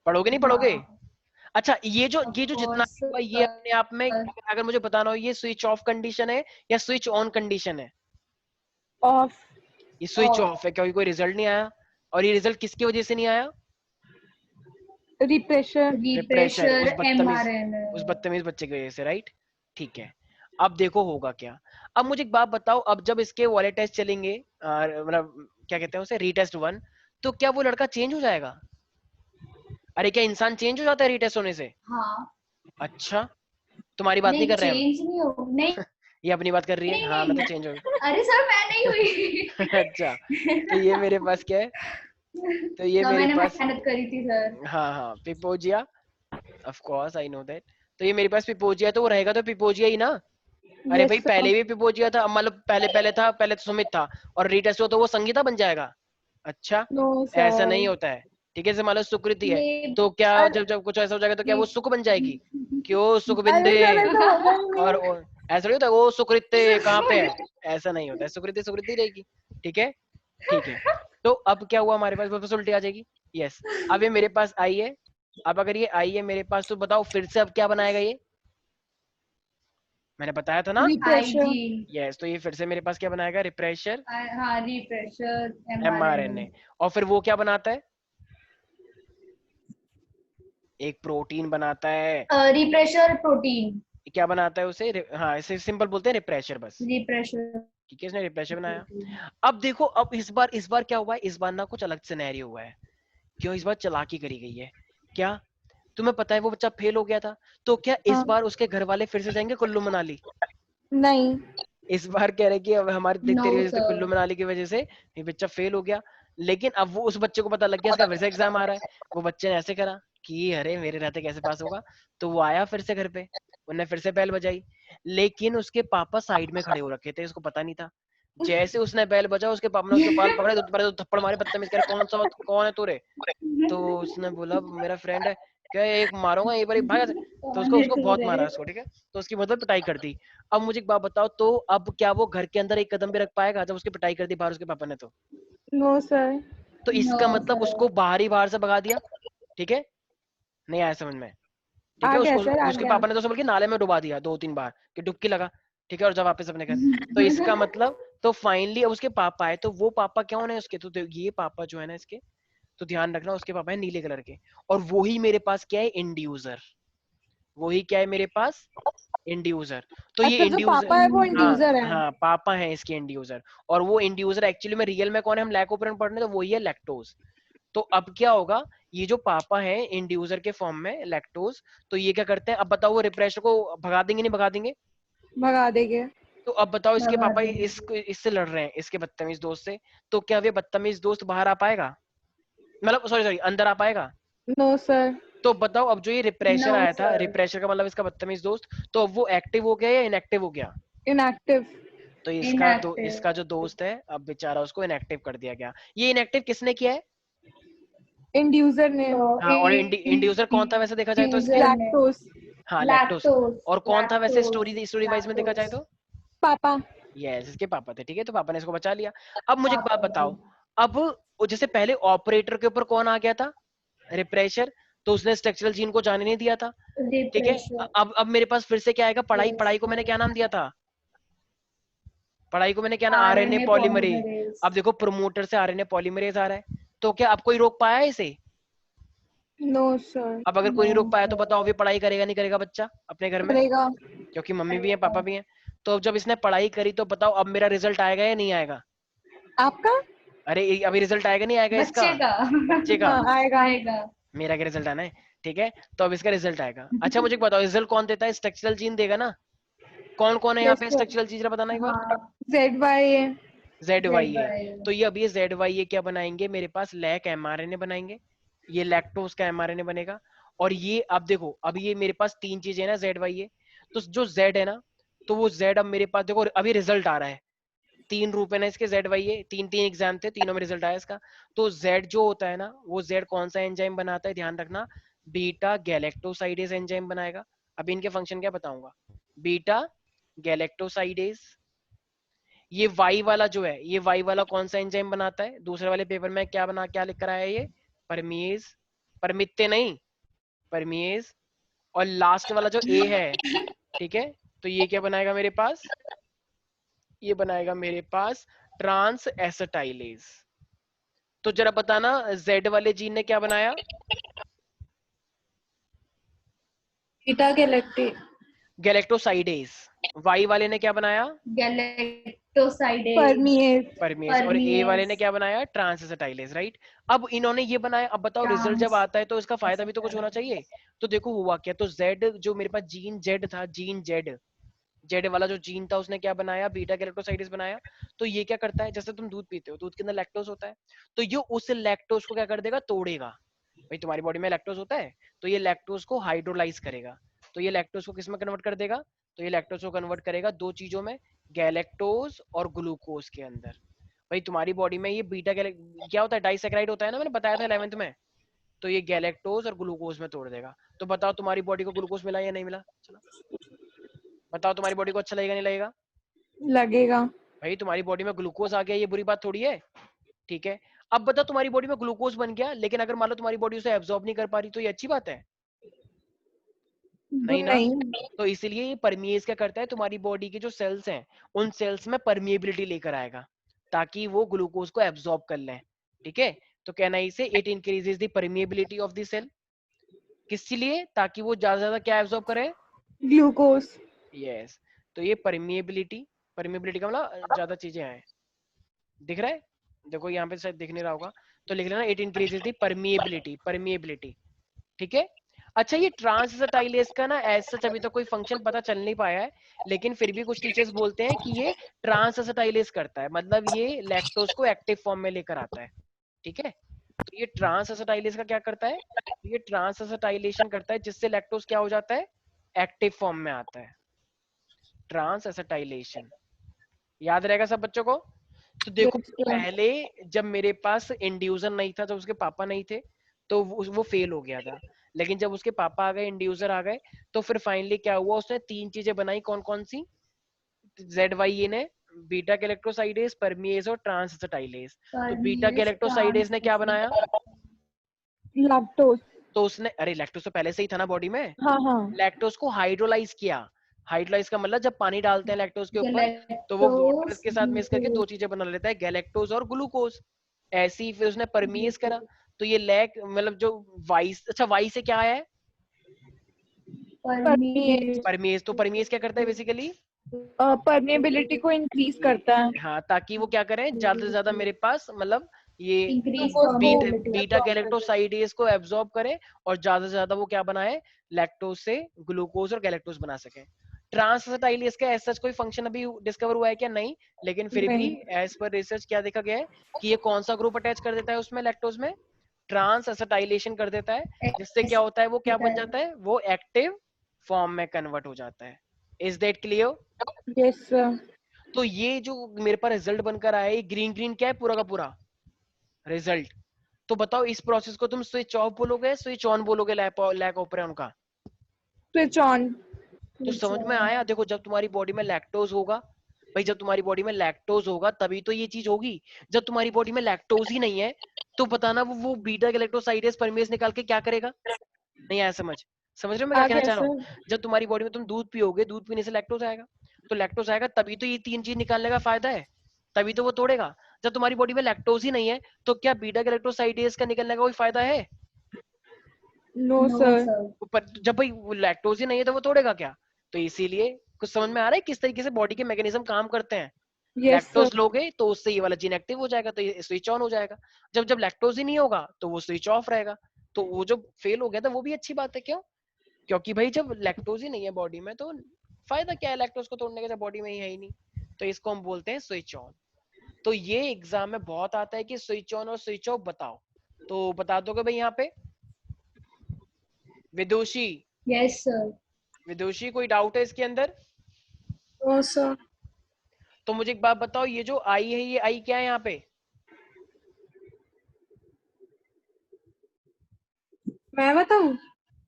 पढ़ोगे नहीं पढ़ोगे? हाँ अच्छा, ऑफ ये जो जितना कोर्स भी हुआ, ये अपने आप में, अगर मुझे बताना हो, ये स्विच ऑफ कंडीशन है या स्विच ऑन कंडीशन है? ऑफ। ये स्विच ऑफ। ऑफ है, क्योंकि कोई रिजल्ट नहीं आया। और ये रिजल्ट किसकी वजह से नहीं आया? रिप्रेशर। Refresher, refresher mRNA. उस बदतमीज बच्चे की वजह से, राइट? ठीक है। अब देखो होगा क्या। अब मुझे एक बात बताओ, अब जब इसके वाले टेस्ट चलेंगे, मतलब क्या कहते हैं उसे, रीटेस्ट 1, तो क्या वो लड़का चेंज हो जाएगा? अरे क्या इंसान चेंज हो जाता है रीटेस्ट होने से? हाँ। अच्छा, तुम्हारी बात नहीं नहीं कर रहे हम। चेंज नहीं हो नहीं। ये अपनी बात कर रही है, नहीं हाँ मैं तो नहीं। चेंज हो अरे सर मैं नहीं हुई। अच्छा, तो ये मेरे पास क्या है, तो ये तो मेरे मैंने पास, मेहनत करी थी सर। हाँ हाँ पिपोजिया, of course I know that. तो ये मेरे पास पिपोजिया, तो वो रहेगा तो पिपोजिया ही ना। अरे भाई यस सर। पहले भी पिपोजिया था, मतलब पहले पहले था, पहले तो सुमित था, और रीटेस्ट हो तो वो संगीता बन जाएगा? अच्छा, नो ऐसा सर। नहीं होता है। ठीक है, जैसे मान लो सुकृति है, Maybe तो क्या अरे जब जब कुछ ऐसा हो जाएगा तो क्या वो maybe सुख बन जाएगी? क्यों सुखबिंदे? सर ऐसा होगा ही नहीं। और ऐसा नहीं होता वो सुकृत्य कहाँ पे है, ऐसा नहीं होता है, सुकृति सुकृति रहेगी। ठीक है, ठीक है। तो अब क्या हुआ हमारे पास, वापस उल्टी आ जाएगी। यस, अब ये मेरे पास आई है। अब अगर ये आई है मेरे पास तो बताओ फिर से अब क्या बनाएगा ये, मैंने बताया था ना। रिप्रेशर। IG. यस, तो ये फिर से मेरे पास क्या बनाएगा, रिप्रेशर हाँ, repressure mRNA। mRNA. और फिर वो क्या बनाता है, एक प्रोटीन बनाता है। Repressure protein. क्या बनाता है उसे, हाँ इसे सिंपल बोलते हैं रिप्रेशर बस। Repressure ठीक है, इसने रिप्रेशर बनाया। protein. अब देखो, अब इस बार क्या हुआ है, इस बार ना कुछ अलग सिनेरियो हुआ है। क्यों, इस बार चालाकी करी गई है। क्या तुम्हें पता है वो बच्चा फेल हो गया था, तो क्या इस हाँ, बार उसके घर वाले फिर से जाएंगे कुल्लू मनाली? नहीं। इस बार कह रहे कि अब हमारी तेरी No, वजह से, कुल्लू sir. मनाली की वजह से ये बच्चा फेल हो गया। लेकिन अब वो उस बच्चे को पता लग गया इसका फिर से एग्जाम आ रहा है। वो बच्चे ने ऐसे करा कि अरे मेरे रहते कैसे पास होगा, तो वो आया फिर से घर पे, उन्हें फिर से बेल बजाई। लेकिन उसके पापा साइड में खड़े हो रखे थे, उसको पता नहीं था। जैसे उसने बेल बजा, उसके पापा ने उसके बाल पकड़े, तो थप्पड़ मारे, बदतमीज, कह रहे कौन है तू रे? तो उसने बोला मेरा फ्रेंड है। क्या एक मारूंगा, एक बार भागा। तो उसको उसको बहुत मारा उसको, ठीक है। तो उसकी मतलब पिटाई कर दी। अब मुझे एक बात बताओ, तो अब क्या वो घर के अंदर एक कदम भी रख पाएगा जब उसकी पिटाई कर दी बाहर उसके पापा ने? No sir. तो इसका No, मतलब sir. उसको बाहर से भगा दिया। ठीक है, नहीं आया समझ में? ठीक आ है, गया सर, आ उसके गया। पापा ने तो उसे बल्कि नाले में डुबा दिया 2-3 बार कि डुबकी लगा। ठीक है, और जब वापस अपने घर, तो इसका मतलब, तो फाइनली अब उसके पापा आए, तो वो पापा कौन है उसके, तो ये पापा जो है ना इसके, तो ध्यान रखना उसके पापा है नीले कलर के। और वही मेरे पास क्या है, इंड्यूसर। वही क्या है मेरे पास, इंड्यूसर। तो ये अच्छा, जो इंड्यूसर, पापा है वो हाँ इंड्यूसर है। हाँ पापा है इसके इंड्यूसर। और वो इंड्यूसर एक्चुअली में रियल में कौन है, हम लैकोपेरन पढ़ रहे हैं, तो वही है लैक्टोज। तो अब क्या होगा, ये जो पापा है इंड्यूसर के फॉर्म में लैक्टोज, तो ये क्या करते हैं, अब बताओ वो रिप्रेशर को भगा देंगे नहीं भगा देंगे? भगा देंगे। तो अब बताओ इसके भगा पापा देंगे. इससे लड़ रहे हैं, इसके बदतमीज दोस्त से। तो क्या वे बदतमीज दोस्त बाहर आ पाएगा, मतलब सॉरी सॉरी अंदर आ पाएगा? No sir. तो बताओ, अब जो ये रिप्रेशर No, आया था, sir. रिप्रेशर का मतलब इसका बदतमीज दोस्त, तो अब वो एक्टिव हो गया या इनएक्टिव हो गया? इनएक्टिव। तो Inactive. इसका जो दोस्त है, अब बेचारा उसको इनएक्टिव कर दिया गया। ये इनएक्टिव किसने किया है? इंड्यूसर ने। So, हाँ, और इंड्यूसर कौन था वैसे देखा जाए तो इसके? user ने लैक्टोस। हाँ लैक्टोस। lactose, और कौन था वैसे lactose, स्टोरी वाइज में देखा जाए lactose. तो? पापा। यस, इसके पापा थे। ठीक है, तो पापा ने इसको बचा लिया। अब मुझे एक बात पापा जी. बताओ, अब जैसे पहले ऑपरेटर के ऊपर कौन आ गया था, रिप्रेशर, तो उसने स्ट्रक्चरल जीन को जाने नहीं दिया था। ठीक है, Repressure. अब मेरे पास फिर से क्या आएगा, पढ़ाई Yes, पढ़ाई को मैंने sir. क्या नाम दिया था, पढ़ाई को मैंने क्या नाम, आरएनए RNA पॉलीमरेज। polymerase. अब देखो प्रोमोटर से आरएनए पॉलीमरेज आ रहा है, तो क्या अब कोई रोक पाया है इसे? No sir. अब अगर कोई नहीं रोक No, पाया तो sir. बताओ अभी पढ़ाई करेगा नहीं करेगा बच्चा अपने घर में? करेगा। क्योंकि मम्मी भी है पापा करेगा. भी है। तो अब जब इसने पढ़ाई करी तो बताओ अब मेरा रिजल्ट आएगा या नहीं आएगा? आपका। अरे अभी रिजल्ट आएगा नहीं आएगा इसका, बच्चे का. बच्चे का? हाँ, आएगा। आएगा. मेरा क्या रिजल्ट आना है। ठीक है, तो अब इसका रिजल्ट आएगा। अच्छा मुझे एक बताओ, रिजल्ट कौन देता है, स्ट्रक्चरल जीन देगा ना? कौन कौन है यहाँ यस पे सर। स्ट्रक्चरल जीन, जरा बताना एक बार। हाँ. जेड वाई है। जेड वाई है। ZY. तो ये अब ये जेड वाई ये क्या बनाएंगे मेरे पास, लैक एमआरएनए बनाएंगे। ये लैक्टोज का एमआरएनए बनेगा। और ये अब देखो, अब ये मेरे पास 3 चीजें है ना जेड वाई ये, तो जो जेड है ना, तो वो जेड अब मेरे पास देखो अभी रिजल्ट आ रहा है। 3 रूप है ना इसके, जेड वाई ये 3 एग्जाम थे, तीनों में रिजल्ट आया इसका। तो जेड जो होता है ना, वो जेड कौन सा एंजाइम बनाता है, ध्यान रखना, बीटा गैलेक्टोसाइडेज एंजाइम बनाएगा। अब इनके फंक्शन क्या बताऊंगा, बीटा गैलेक्टोसाइडेज। ये वाई वाला जो है, ये वाई वाला कौन सा एंजाइम बनाता है, दूसरे वाले पेपर में क्या लिख कर आया है ये, परमीज, परमित्ते नहीं, परमीज। और लास्ट वाला जो ए है, ठीक है, तो ये क्या बनाएगा मेरे पास, ये बनाएगा मेरे पास ट्रांस एसिटाइलेज। तो जरा बताना जेड वाले जीन ने क्या बनाया, बीटा गैलेक्टी। गैलेक्टोसाइडेज। वाई वाले ने क्या बनाया, Galactosidase. परमिएज। परमेस। और ए वाले ने Permease. क्या बनाया, ट्रांस एसिटाइलेज, राइट। अब इन्होंने ये बनाया, अब बताओ रिजल्ट जब Trans. आता है तो इसका फायदा भी तो कुछ होना चाहिए। तो देखो हुआ क्या, तो जेड जो मेरे पास जीन जेड था, जीन जेड, जेड वाला जो जीन था उसने क्या बनाया, बीटा गैलेक्टोसाइडेज बनाया। तो ये क्या करता है, जैसे तुम दूध पीते हो, दूध के अंदर लैक्टोज होता है, तो ये उस लैक्टोज को क्या कर देगा, तोड़ेगा। भाई तुम्हारी बॉडी में लैक्टोज होता है, तो ये लैक्टोज को हाइड्रोलाइज करेगा। तो ये लैक्टोज को किस में कन्वर्ट कर देगा, तो ये लैक्टोज को कन्वर्ट करेगा दो चीजों में, गैलेक्टोज और ग्लूकोज के अंदर। भाई तुम्हारी बॉडी में ये बीटा क्या होता है, डाइसैकेराइड होता है ना, मैंने बताया था 11th में। तो ये गैलेक्टोज और ग्लूकोज में तोड़ देगा। तो बताओ तुम्हारी बॉडी को ग्लूकोज मिला या नहीं मिला? चलो बताओ तुम्हारी बॉडी को अच्छा लगेगा नहीं लगेगा? लगेगा। भाई तुम्हारी बॉडी में ग्लूकोज आ गया, ये बुरी बात थोड़ी है, ठीक है। अब बताओ तुम्हारी बॉडी में ग्लूकोज बन गया, लेकिन अगर मान लो तुम्हारी बॉडी उसे एब्जॉर्ब नहीं कर पा रही, तो ये अच्छी बात है? नहीं ना। नहीं। तो इसीलिए ये परमिएज क्या करता है, तुम्हारी बॉडी के जो सेल्स हैं उन सेल्स में परमिएबिलिटी लेकर आएगा, ताकि वो ग्लूकोज को एब्जॉर्ब कर लें, ठीक है। तो कहना इसे it increases the permeability of the cell, किस लिए? ताकि वो ज्यादा से ज्यादा क्या एब्जॉर्ब करे? ग्लूकोज। यस। तो ये परमिएबिलिटी, परमिएबिलिटी का मतलब ज्यादा चीजें हैं, दिख रहा है? देखो यहाँ पे शायद दिख नहीं रहा होगा, तो लिख लेना it increases the permeability, permeability, ठीक है। अच्छा ये ट्रांसएसिटाइलेज का ना ऐसा अभी तो कोई फंक्शन पता चल नहीं पाया है, लेकिन फिर भी कुछ टीचर्स बोलते हैं कि ये ट्रांसएसिटाइलेज करता है, मतलब ये लैक्टोज को एक्टिव फॉर्म में लेकर आता है, ठीक है। तो ये ट्रांसएसिटाइलेज का क्या करता है? ये ट्रांसएसिटाइलेशन करता है, जिससे लैक्टोज क्या हो जाता है? एक्टिव फॉर्म में आता है, ट्रांसएसिटाइलेशन। याद रहेगा सब बच्चों को? तो देखो पहले जब मेरे पास इंड्यूसर नहीं था, जब उसके पापा नहीं थे, तो वो फेल हो गया था, लेकिन जब उसके पापा आ गए, इंड्यूसर आ गए, तो फिर फाइनली क्या हुआ, उसने 3 चीजें बनाई। कौन कौन सी? ZYE ने बीटा गैलेक्टोसाइडेज, परमिएज और ट्रांसएसिटाइलेज। तो बीटा Permease, गैलेक्टोसाइडेज ने क्या बनाया? लैक्टोज। तो उसने, अरे लैक्टोज तो पहले से ही था ना बॉडी में, हाँ हाँ। लैक्टोज को हाइड्रोलाइज किया। हाइड्रोलाइज का मतलब जब पानी डालते हैं लैक्टोज के ऊपर, तो वो वाटर galactose, के साथ मिक्स करके 2 glucose, चीजें बना लेता है, गैलेक्टोज और ग्लूकोज। ऐसे ही फिर उसने परमीज करा, तो ये लैक मतलब जो वाइस, अच्छा वाई से क्या आया है? permease, परमीज। तो परमीज क्या करता है बेसिकली? परमेबिलिटी को इंक्रीज करता है। हाँ, ताकि वो क्या करें, ज्यादा से ज्यादा मेरे पास मतलब ये increase beta permeability. Beta galactosidase को एब्जॉर्ब करे, और ज्यादा से ज्यादा वो क्या बनाए, लैक्टोज से ग्लूकोज और गैलेक्टोज बना सके। ट्रांसएसिटाइलेज का ऐसा कोई फंक्शन अभी डिस्कवर हुआ है क्या? नहीं, लेकिन फिर भी नहीं। एज पर रिसर्च क्या देखा गया है कि ये कौन सा ग्रुप अटैच कर देता है उसमें, लैक्टोज में? ट्रांसएसिटाइलेशन कर देता है, जिससे क्या होता है, वो क्या बन जाता है, वो एक्टिव फॉर्म में कन्वर्ट हो जाता है। Is that clear? Yes sir. तो ये जो मेरे पास रिजल्ट बनकर आया है, ये ग्रीन ग्रीन क्या है पूरा का पूरा रिजल्ट? तो बताओ इस प्रोसेस को तुम स्विच ऑफ बोलोगे, स्विच ऑन बोलोगे, लैक ऑपरेन का? Switch on. तो समझ में आया? देखो जब तुम्हारी बॉडी में लैक्टोज होगा, भाई जब तुम्हारी बॉडी में लैक्टोज होगा तभी तो ये चीज होगी। जब तुम्हारी बॉडी में लैक्टोज ही नहीं है, तो बताना वो बीटा गैलेक्टोसाइडेज परमेज निकाल के क्या करेगा? नहीं आया समझ? समझ रहे हो मैं क्या आ कहना गया चाह रहा हूँ? सर। जब तुम्हारी बॉडी में तुम दूध पियोगे, दूध पीने से लैक्टोज आएगा, तो लैक्टोज आएगा तभी तो ये 3 चीज निकालने का फायदा है, तभी तो वो तोड़ेगा। जब तुम्हारी बॉडी में लैक्टोज ही नहीं है, तो क्या बीटा गैलेक्टोसाइडेज का निकलने का कोई फायदा है? No No, sir. sir. पर जब भाई लैक्टोज ही नहीं है तो वो तोड़ेगा क्या? तो इसीलिए कुछ समझ में आ रहा है किस तरीके से बॉडी के मैकेनिज्म काम करते हैं? Yes sir. लैक्टोज लोगे तो उससे ये वाला जीन एक्टिव हो जाएगा, तो ये स्विच ऑन हो जाएगा। जब जब लैक्टोज ही नहीं होगा तो वो स्विच ऑफ रहेगा। तो वो जो फेल हो गया था वो भी अच्छी बात है, क्यों? क्योंकि भाई जब लैक्टोज ही नहीं है बॉडी में, तो फायदा क्या है लैक्टोज को तोड़ने का जब बॉडी में ही है ही नहीं? तो इसको हम बोलते हैं स्विच ऑन। तो ये एग्जाम में बहुत आता है कि स्विच ऑन और स्विच ऑफ बताओ, तो बता दोगे भाई यहाँ पे? विदुषी, Yes, sir. विदुषी कोई डाउट है इसके अंदर? No sir. तो मुझे एक बात बताओ, ये जो आई है, ये आई क्या है यहाँ पे? मैं बताऊं?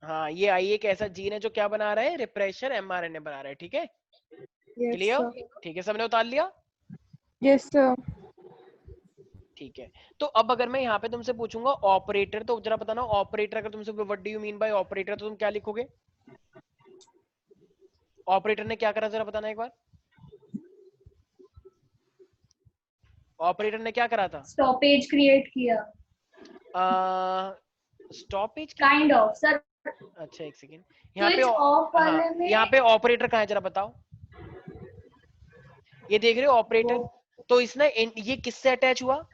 हाँ, ये आई एक ऐसा जीन है जो क्या बना रहा है, रिप्रेशर एमआरएनए बना रहा है, ठीक है? Yes clear? सर। ठीक है, सबने उतार लिया? Yes sir. ठीक है। तो अब अगर मैं यहाँ पे तुमसे पूछूंगा ऑपरेटर, तो जरा बताना ऑपरेटर, अगर तुमसे what do you mean by operator, तो तुम क्या लिखोगे? ऑपरेटर ने क्या करा, जरा बताना एक बार। ऑपरेटर ने क्या करा था? Stoppage create किया. Stoppage Kind of, sir. अच्छा एक सेकेंड, यहाँ पे Switch off हाँ, वाले में यहाँ पे ऑपरेटर कहाँ है जरा बताओ? ये देख रहे हो ऑपरेटर? वो तो इसने ये किससे अटैच हुआ?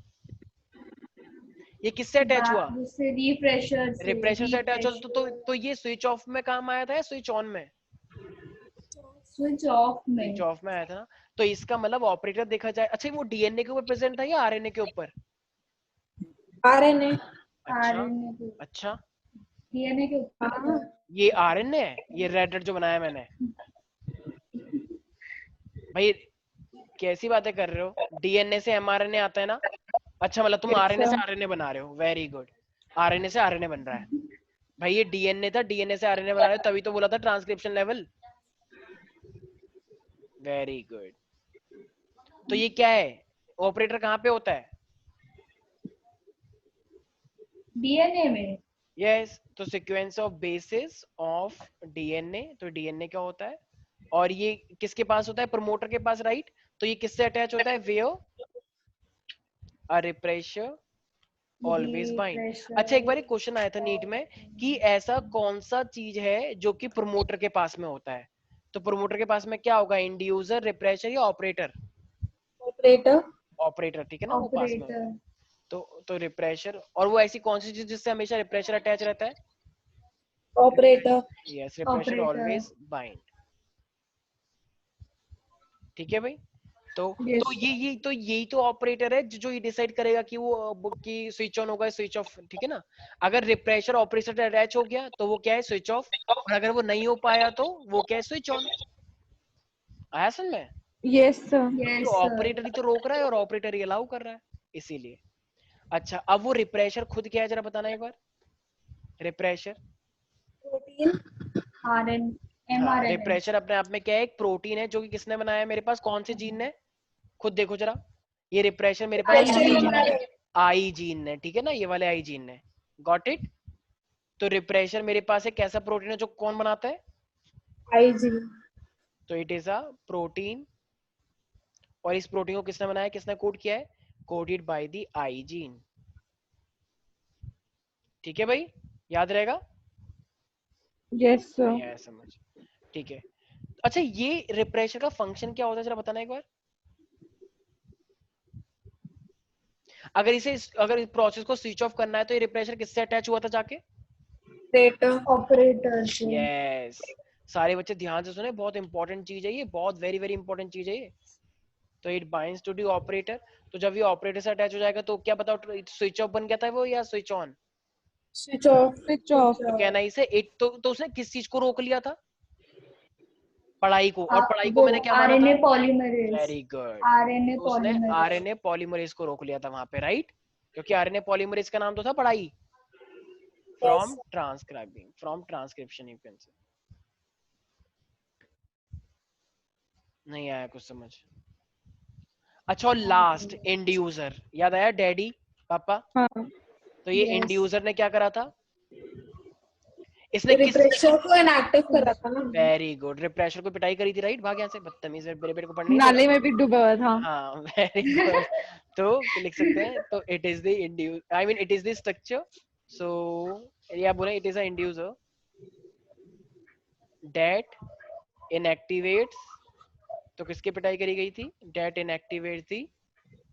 ये किससे अटैच हुआ? से रिप्रेशर से रिप्रेशर से अटैच हुआ। तो ये स्विच ऑफ में काम आया था या स्विच ऑन में? स्विच ऑफ में. स्विच ऑफ में आया था ना। तो इसका मतलब ऑपरेटर देखा जाए, अच्छा वो डीएनए के ऊपर प्रेजेंट था या आरएनए के ऊपर? आरएनए। अच्छा आरएनए के अच्छा, डीएनए के ऊपर. ये आरएनए है, ये रेड रेड जो बनाया मैंने? भाई कैसी बातें कर रहे हो, डीएनए से एमआरएनए आता है ना? अच्छा मतलब तुम Yes, आरएनए से sir. आरएनए बना रहे हो, वेरी गुड। आरएनए से आरएनए बन रहा है भाई, ये डीएनए था, डीएनए से आरएनए बना रहा है, तभी तो बोला था ट्रांसक्रिप्शन लेवल। Very good. तो ये क्या है, ऑपरेटर कहाँ पे होता है? डीएनए में। यस, तो sequence of basis of DNA, तो डीएनए क्या होता है, और ये किसके पास होता है? प्रमोटर के पास, राइट। तो ये किससे अटैच होता है? Where a repressor always bind. अच्छा, एक बार एक क्वेश्चन आया था नीट में कि ऐसा कौन सा चीज है जो कि प्रमोटर के पास में होता है? तो प्रमोटर के पास में क्या होगा, इंड्यूसर, रिप्रेशर या ऑपरेटर? ऑपरेटर। ऑपरेटर, ठीक है ना, वो पास में होता है। ऑपरेटर। तो रिप्रेशर, और वो ऐसी कौन सी चीज जिससे हमेशा रिप्रेशर अटैच रहता है? Operator. Yes, refresher operator. Always bind. ठीक है भाई। तो यस। तो यही तो ऑपरेटर है जो ये डिसाइड करेगा कि वो कि स्विच ऑन होगा, स्विच ऑफ, ठीक है ना। अगर रिप्रेशर ऑपरेटर से अटैच हो गया तो वो क्या है, स्विच ऑफ, और अगर वो नहीं हो पाया तो वो क्या है, स्विच ऑन। आया समझ में? Yes sir. क्योंकि यस सर। ऑपरेटर ही तो रोक रहा है और ऑपरेटर ही अलाउ कर रहा है, इसीलिए। अच्छा, अब वो रिप्रेशर खुद क्या है, जरा बताना एक बार। Repressor, protein. आरएन हाँ, एमआरएनए। रिप्रेशर अपने आप में क्या है, एक प्रोटीन है जो कि किसने बनाया है मेरे पास, कौन से जीन ने? खुद देखो जरा, ये रिप्रेशर मेरे पास कौन से जीन ने? आई जीन ने, ठीक है ना, ये वाले आई जीन ने। Got it. तो रिप्रेशर मेरे पास एक ऐसा प्रोटीन है जो कौन बनाता है? आईजी। तो इट इज अ प्रोटीन, और इस प्रोटीन को किसने बनाया, किसने कोड किया है? Coded by the I gene. ठीक है भाई, याद रहेगा? Yes sir. नहीं आया समझ? ठीक है। अच्छा, ये रिप्रेशर का फंक्शन क्या होता है, जरा बताना एक बार। अगर इस प्रोसेस को स्विच ऑफ करना है तो ये रिप्रेशर किससे अटैच हुआ था जाके? ऑपरेटर से। यस, सारे बच्चे ध्यान से सुने, बहुत इंपॉर्टेंट चीज है ये, बहुत वेरी वेरी इंपॉर्टेंट चीज है ये। तो it binds to the operator, तो जब ये ऑपरेटर से अटैच हो जाएगा तो क्या बताओ, स्विच ऑफ बन गया था वो या switch on? Switch off. Switch off. तो कहना इसे इट, तो उसने किस चीज को रोक लिया था? पढ़ाई को, और पढ़ाई को वो मैंने क्या माना आरएनए था? पॉलीमरेज। Very good. आरएनए तो उसने पॉलीमरेज। आरएनए पॉलीमरेज को रोक लिया था वहां पे, राइट। क्योंकि आरएनए पॉलीमरेज का नाम तो था पढ़ाई, from transcribing, from transcription, you can say. नहीं आया कुछ समझ? अच्छा, और लास्ट इंड्यूसर, याद आया, डैडी, पापा। हाँ। तो ये Yes. इंड्यूसर ने क्या करा था, इसने किस, रिप्रेशर को इनएक्टिव करा था ना। वेरी गुड, रिप्रेशर को पिटाई करी थी, राइट। भाग यहाँ से, बदतमीज, मेरे बेटे को पढ़ने नहीं दे नाले रहा। में भी डूबा हुआ था। हाँ, वेरी गुड। तो लिख सकते हैं, तो it is the induce, I mean it is the structure, so या बोले it is a inducer that inactivates, तो किसकी पिटाई करी गई थी, दैट इनएक्टिवेट्स द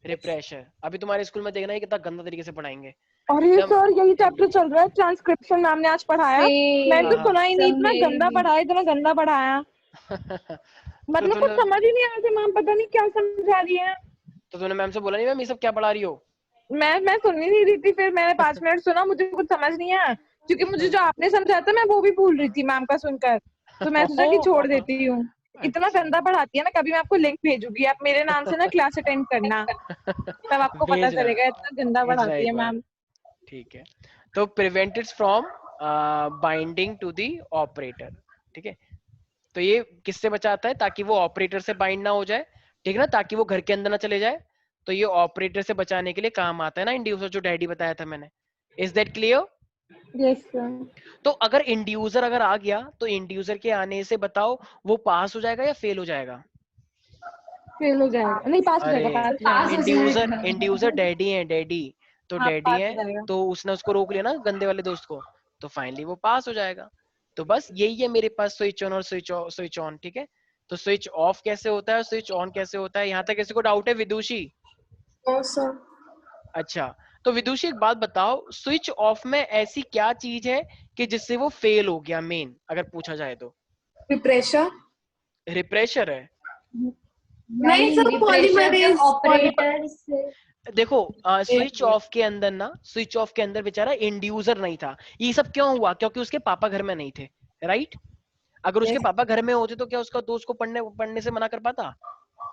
रिप्रेशर। अभी तुम्हारे स्कूल में देखना है कितना गंदा तरीके से पढ़ाएंगे और ये एकदम। सर यही चैप्टर चल रहा है, ट्रांसक्रिप्शन मैम ने आज पढ़ाया। मैंने सेम। तो हाँ, सुना ही नहीं, सब इतना मेरे गंदा भी। पढ़ाया, इतना गंदा पढ़ाया। तो मतलब कुछ तूने समझ ही नहीं आ रहा था, मैम पता नहीं क्या समझा रही है। तो तूने मैम से बोला नहीं, मैम ये सब क्या पढ़ा रही हो? मैं सुन ही नहीं रही थी, फिर मैंने 5 मिनट सुना, मुझे कुछ समझ नहीं आया, क्योंकि मुझे जो आपने समझाया था मैं वो भी भूल रही थी मैम का सुनकर, तो मैं सोचा कि छोड़ देती हूँ। इतना अच्छा, गंदा पढ़ाती है ना, कभी मैं आपको लिंक भेजूंगी, आप मेरे नाम से ना क्लास अटेंड करना, तब आपको पता भेजना, चलेगा, इतना गंदा भेजना पढ़ाती है एक बार, मैम। ठीक है। तो prevented from binding to the operator, ठीक है। तो ये किससे बचाता है, ताकि वो ऑपरेटर से बाइंड ना हो जाए, ठीक है ना, ताकि वो घर के अंदर ना चले जाए। तो ये ऑपरेटर से बचाने के लिए काम आता है ना इंड्यूसर, जो डैडी बताया था मैंने। Is that clear? Yes sir. तो अगर इंड्यूसर अगर आ गया तो इंड्यूसर के आने से बताओ वो पास हो जाएगा या फेल हो जाएगा? फेल हो जाएगा, नहीं पास हो अरे, जाएगा, पास हो पास हो जाएगा। इंड्यूसर जाएगा। इंड्यूसर डैडी है, डैडी। तो हाँ डैडी पास है, हो जाएगा। तो उसने उसको रोक लिया ना गंदे वाले दोस्त को, तो फाइनली वो पास हो जाएगा। तो बस यही है मेरे पास, स्विच ऑन और स्विच ऑन, ठीक है। तो स्विच ऑफ कैसे होता है, स्विच ऑन कैसे होता है, यहाँ तक किसी को डाउट है विदुषी? सर। अच्छा, तो विदुषी एक बात बताओ, स्विच ऑफ में ऐसी क्या चीज है कि जिससे वो फेल हो गया, मेन अगर पूछा जाए तो? रिप्रेशर। रिप्रेशर है? नहीं सर, रिप्रेशर पॉलीमरेज। ऑपरेटर से। देखो, स्विच ऑफ के अंदर ना, स्विच ऑफ के अंदर बेचारा इंड्यूसर नहीं था। ये सब क्यों हुआ, क्योंकि उसके पापा घर में नहीं थे, राइट। अगर उसके पापा घर में होते तो क्या उसका दोस्त को पढ़ने पढ़ने से मना कर पाता?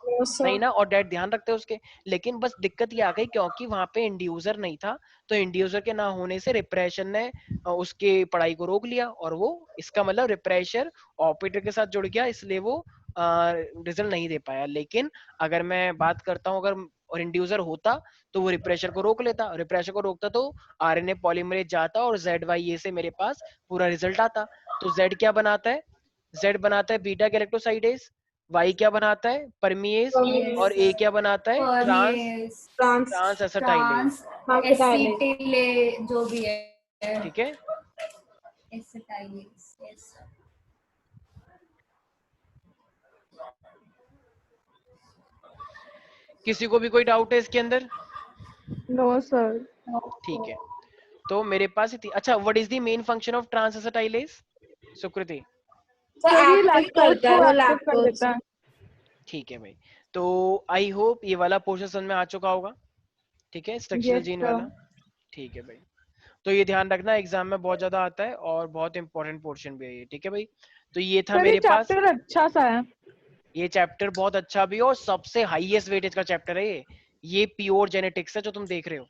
नहीं ना, और डैड ध्यान रखते हैं उसके। लेकिन बस दिक्कत ये आ गई क्योंकि वहां पे इंड्यूसर नहीं था, तो इंड्यूसर के ना होने से रिप्रेशन ने उसके पढ़ाई को रोक लिया, और वो इसका मतलब रिप्रेशर ऑपरेटर के साथ जुड़ गया, इसलिए वो रिजल्ट नहीं दे पाया। लेकिन अगर मैं बात करता हूँ, अगर और इंड्यूसर होता तो वो रिप्रेशर को रोक लेता, रिप्रेशर को रोकता तो आरएनए पॉलीमरेज जाता और ZYA से मेरे पास पूरा रिजल्ट आता। तो जेड क्या बनाता है, जेड बनाता है बीटा गैलेक्टोसाइडेज, वाई क्या बनाता है परमिएज, और ए क्या बनाता है ट्रांस ट्रांस एसिटाइलेज। एसिटिले जो भी है, ठीक है, एसिटाइलेज। यस किसी को भी कोई डाउट है इसके अंदर? No sir. ठीक है, तो मेरे पास अच्छा, what is the main function of transacetylase Sukriti? Sir ये लैक्टोज को एक्टिव कर देता है। ठीक है भाई, तो आई होप ये वाला पोर्शन समझ में आ चुका होगा। ठीक है, स्ट्रक्चरल यस जीन सर। वाला। ठीक है भाई, तो ये ध्यान रखना, एग्जाम में बहुत ज्यादा आता है और बहुत इंपॉर्टेंट पोर्शन भी है ये। ठीक है भाई, तो ये था सर ये मेरे पास। चैप्टर अच्छा सा है। ये चैप्टर बहुत अच्छा भी है और सबसे हाईएस्ट वेटेज का चैप्टर है ये प्योर जेनेटिक्स है जो तुम देख रहे हो।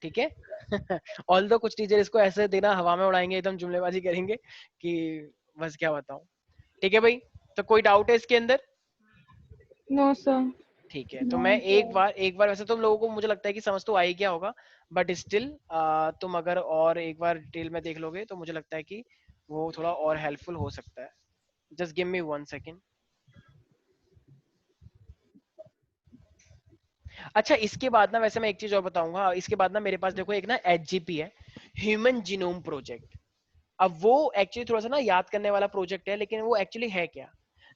ठीक है ऑल दो कुछ टीचर इसको ऐसे देना हवा में उड़ाएंगे, एकदम जुमलेबाजी करेंगे कि बस क्या बताऊं। ठीक है भाई, तो कोई डाउट है इसके अंदर? No sir. ठीक है, तो मैं एक बार वैसे तुम लोगों को मुझे लगता है कि समझ तो आ ही गया होगा, बट स्टिल तुम अगर और एक बार डिटेल में देख लोगे तो मुझे लगता है कि वो थोड़ा और हेल्पफुल हो सकता है। Just give me 1 second. अच्छा, इसके बाद ना वैसे मैं एक चीज और बताऊंगा, इसके बाद ना मेरे पास देखो एक ना HGP है, ह्यूमन जीनोम प्रोजेक्ट। अब वो एक्चुअली थोड़ा सा ना याद करने वाला प्रोजेक्ट है, लेकिन वो एक्चुअली है क्या?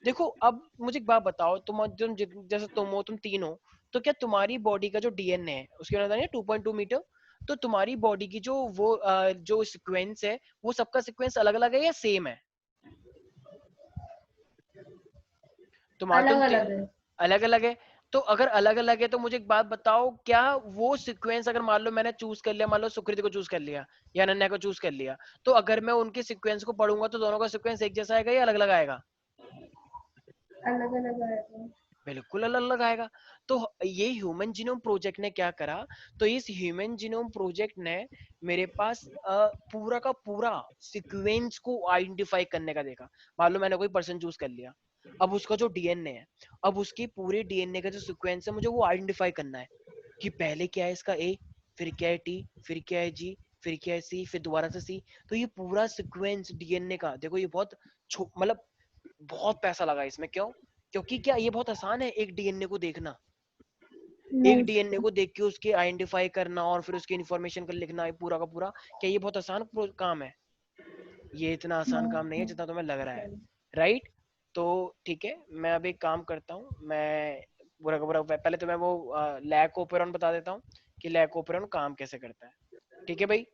देखो, अब मुझे एक बात बताओ, तुम जैसे तुम हो, तुम तीन हो, तो क्या तुम्हारी बॉडी का जो DNA है उसके अंदर 2.2 मीटर, तो तुम्हारी बॉडी की जो वो जो सीक्वेंस है, वो सबका सीक्वेंस अलग अलग है या सेम है? तुम्हारा अलग अलग है। अलग अलग है। तो अगर अलग अलग है तो मुझे एक बात बताओ, क्या वो सीक्वेंस अगर मान लो मैंने चूज कर लिया, मान लो सुकृति को चूज कर लिया या अनन्या को चूज कर लिया, तो अगर मैं उनके सीक्वेंस को पढ़ूंगा तो दोनों का सीक्वेंस एक जैसा आएगा या अलग अलग आएगा? अलग अलग आएगा। बिल्कुल अलग अलग आएगा। तो ये ह्यूमन जीनोम प्रोजेक्ट ने क्या करा, तो इस ह्यूमन जीनोम प्रोजेक्ट ने मेरे पास पूरा का पूरा सीक्वेंस को आइडेंटिफाई करने का देखा। मान लो मैंने कोई पर्सन चूज कर लिया, अब उसका जो DNA है, अब उसके पूरे DNA का जो सीक्वेंस है मुझे वो आइडेंटिफाई करना है कि पहले क्या है इसका A, फिर क्या है T, फिर क्या है G, फिर क्या है C, फिर दोबारा से C। तो ये पूरा सीक्वेंस DNA का देखो, ये बहुत मतलब बहुत पैसा लगा इसमें। क्यों? क्योंकि क्या ये बहुत आसान है एक DNA को देखना, एक DNA को देख के उसके आइडेंटिफाई करना और फिर उसकी इंफॉर्मेशन को लिखना, ये पूरा का पूरा, क्या ये बहुत आसान काम है? ये इतना आसान काम नहीं है जितना तुम्हें लग रहा है, राइट? तो ठीक है, मैं अब एक काम करता हूँ, मैं पूरा का पूरा पहले तो मैं वो लैक ओपेरॉन बता देता हूँ कि लैक ओपेरॉन काम कैसे करता है। ठीक है भाई,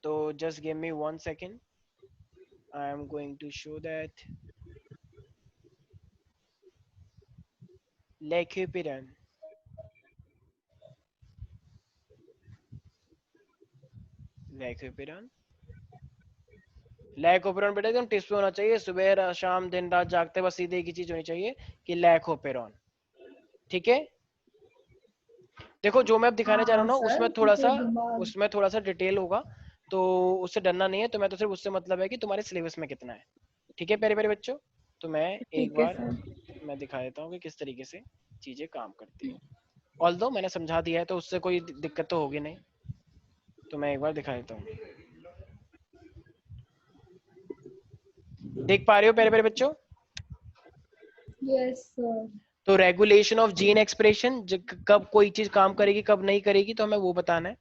तो just give me 1 second, I am going to show that lac operon. Lac operon, lac operon बेटा एकदम टिप्स होना चाहिए, सुबह शाम दिन रात जागते बस सीधे एक ही चीज होनी चाहिए कि लैक ओपेरॉन। ठीक है, देखो जो मैं अब दिखाने जा रहा हाँ हूँ ना सर, तो दिमाग। उसमें थोड़ा सा डिटेल होगा, तो उससे डरना नहीं है। तो मैं तो सिर्फ उससे मतलब है कि तुम्हारे सिलेबस में कितना है। ठीक है प्यारे प्यारे बच्चों, तो मैं एक ठीक है बार सर। मैं दिखा देता हूँ कि किस तरीके से चीजें काम करती है। ऑल्दो मैंने समझा दिया है तो उससे कोई दिक्कत तो होगी नहीं, तो मैं एक बार दिखा देता हूँ। देख पा रहे हो प्यारे प्यारे बच्चों? Yes sir. तो रेगुलेशन ऑफ जीन एक्सप्रेशन, कब कोई चीज काम करेगी कब नहीं करेगी, तो हमें वो बताना है।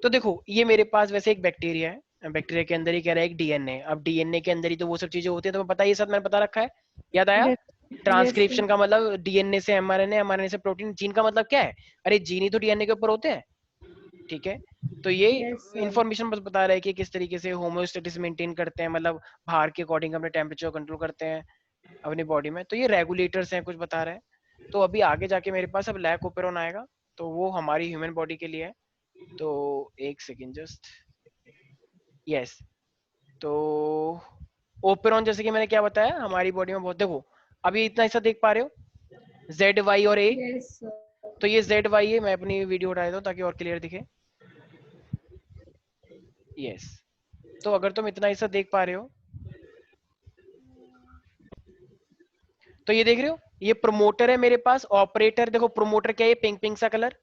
तो देखो ये मेरे पास वैसे एक बैक्टीरिया है, बैक्टीरिया के अंदर ही कह रहा है एक DNA, अब DNA के अंदर ही तो वो सब चीजें होती है, तो पता है, ये सब मैंने बता रखा है, याद आया? यस। यस ट्रांसक्रिप्शन का मतलब DNA से mRNA, mRNA से प्रोटीन, जीन का मतलब क्या है? अरे जीन ही तो DNA के ऊपर होते हैं। ठीक है, तो ये यस सर। इंफॉर्मेशन बस बता रहा है कि किस तरीके से होमोस्टेटिस मेंटेन करते हैं, मतलब बाहर के अकॉर्डिंग अपने टेम्परेचर कंट्रोल करते हैं अपनी बॉडी में, तो ये रेगुलेटर्स हैं कुछ बता रहे हैं। तो अभी आगे जाके मेरे पास अब लैक ओपेरॉन आएगा, तो वो हमारी ह्यूमन बॉडी के लिए है। तो एक सेकेंड जस्ट, यस। तो ओपेरॉन जैसे कि मैंने क्या बताया, हमारी बॉडी में बहुत, देखो अब ये इतना हिस्सा देख पा रहे हो, जेड वाई और ए। Yes, sir. तो ये जेड वाई है, मैं अपनी वीडियो उठा देता हूँ ताकि और क्लियर दिखे। यस, तो अगर तुम इतना हिस्सा देख पा रहे हो तो ये देख रहे हो, ये प्रमोटर है मेरे पास, ऑपरेटर देखो प्रमोटर क्या है, ये पिंक पिंक सा कलर,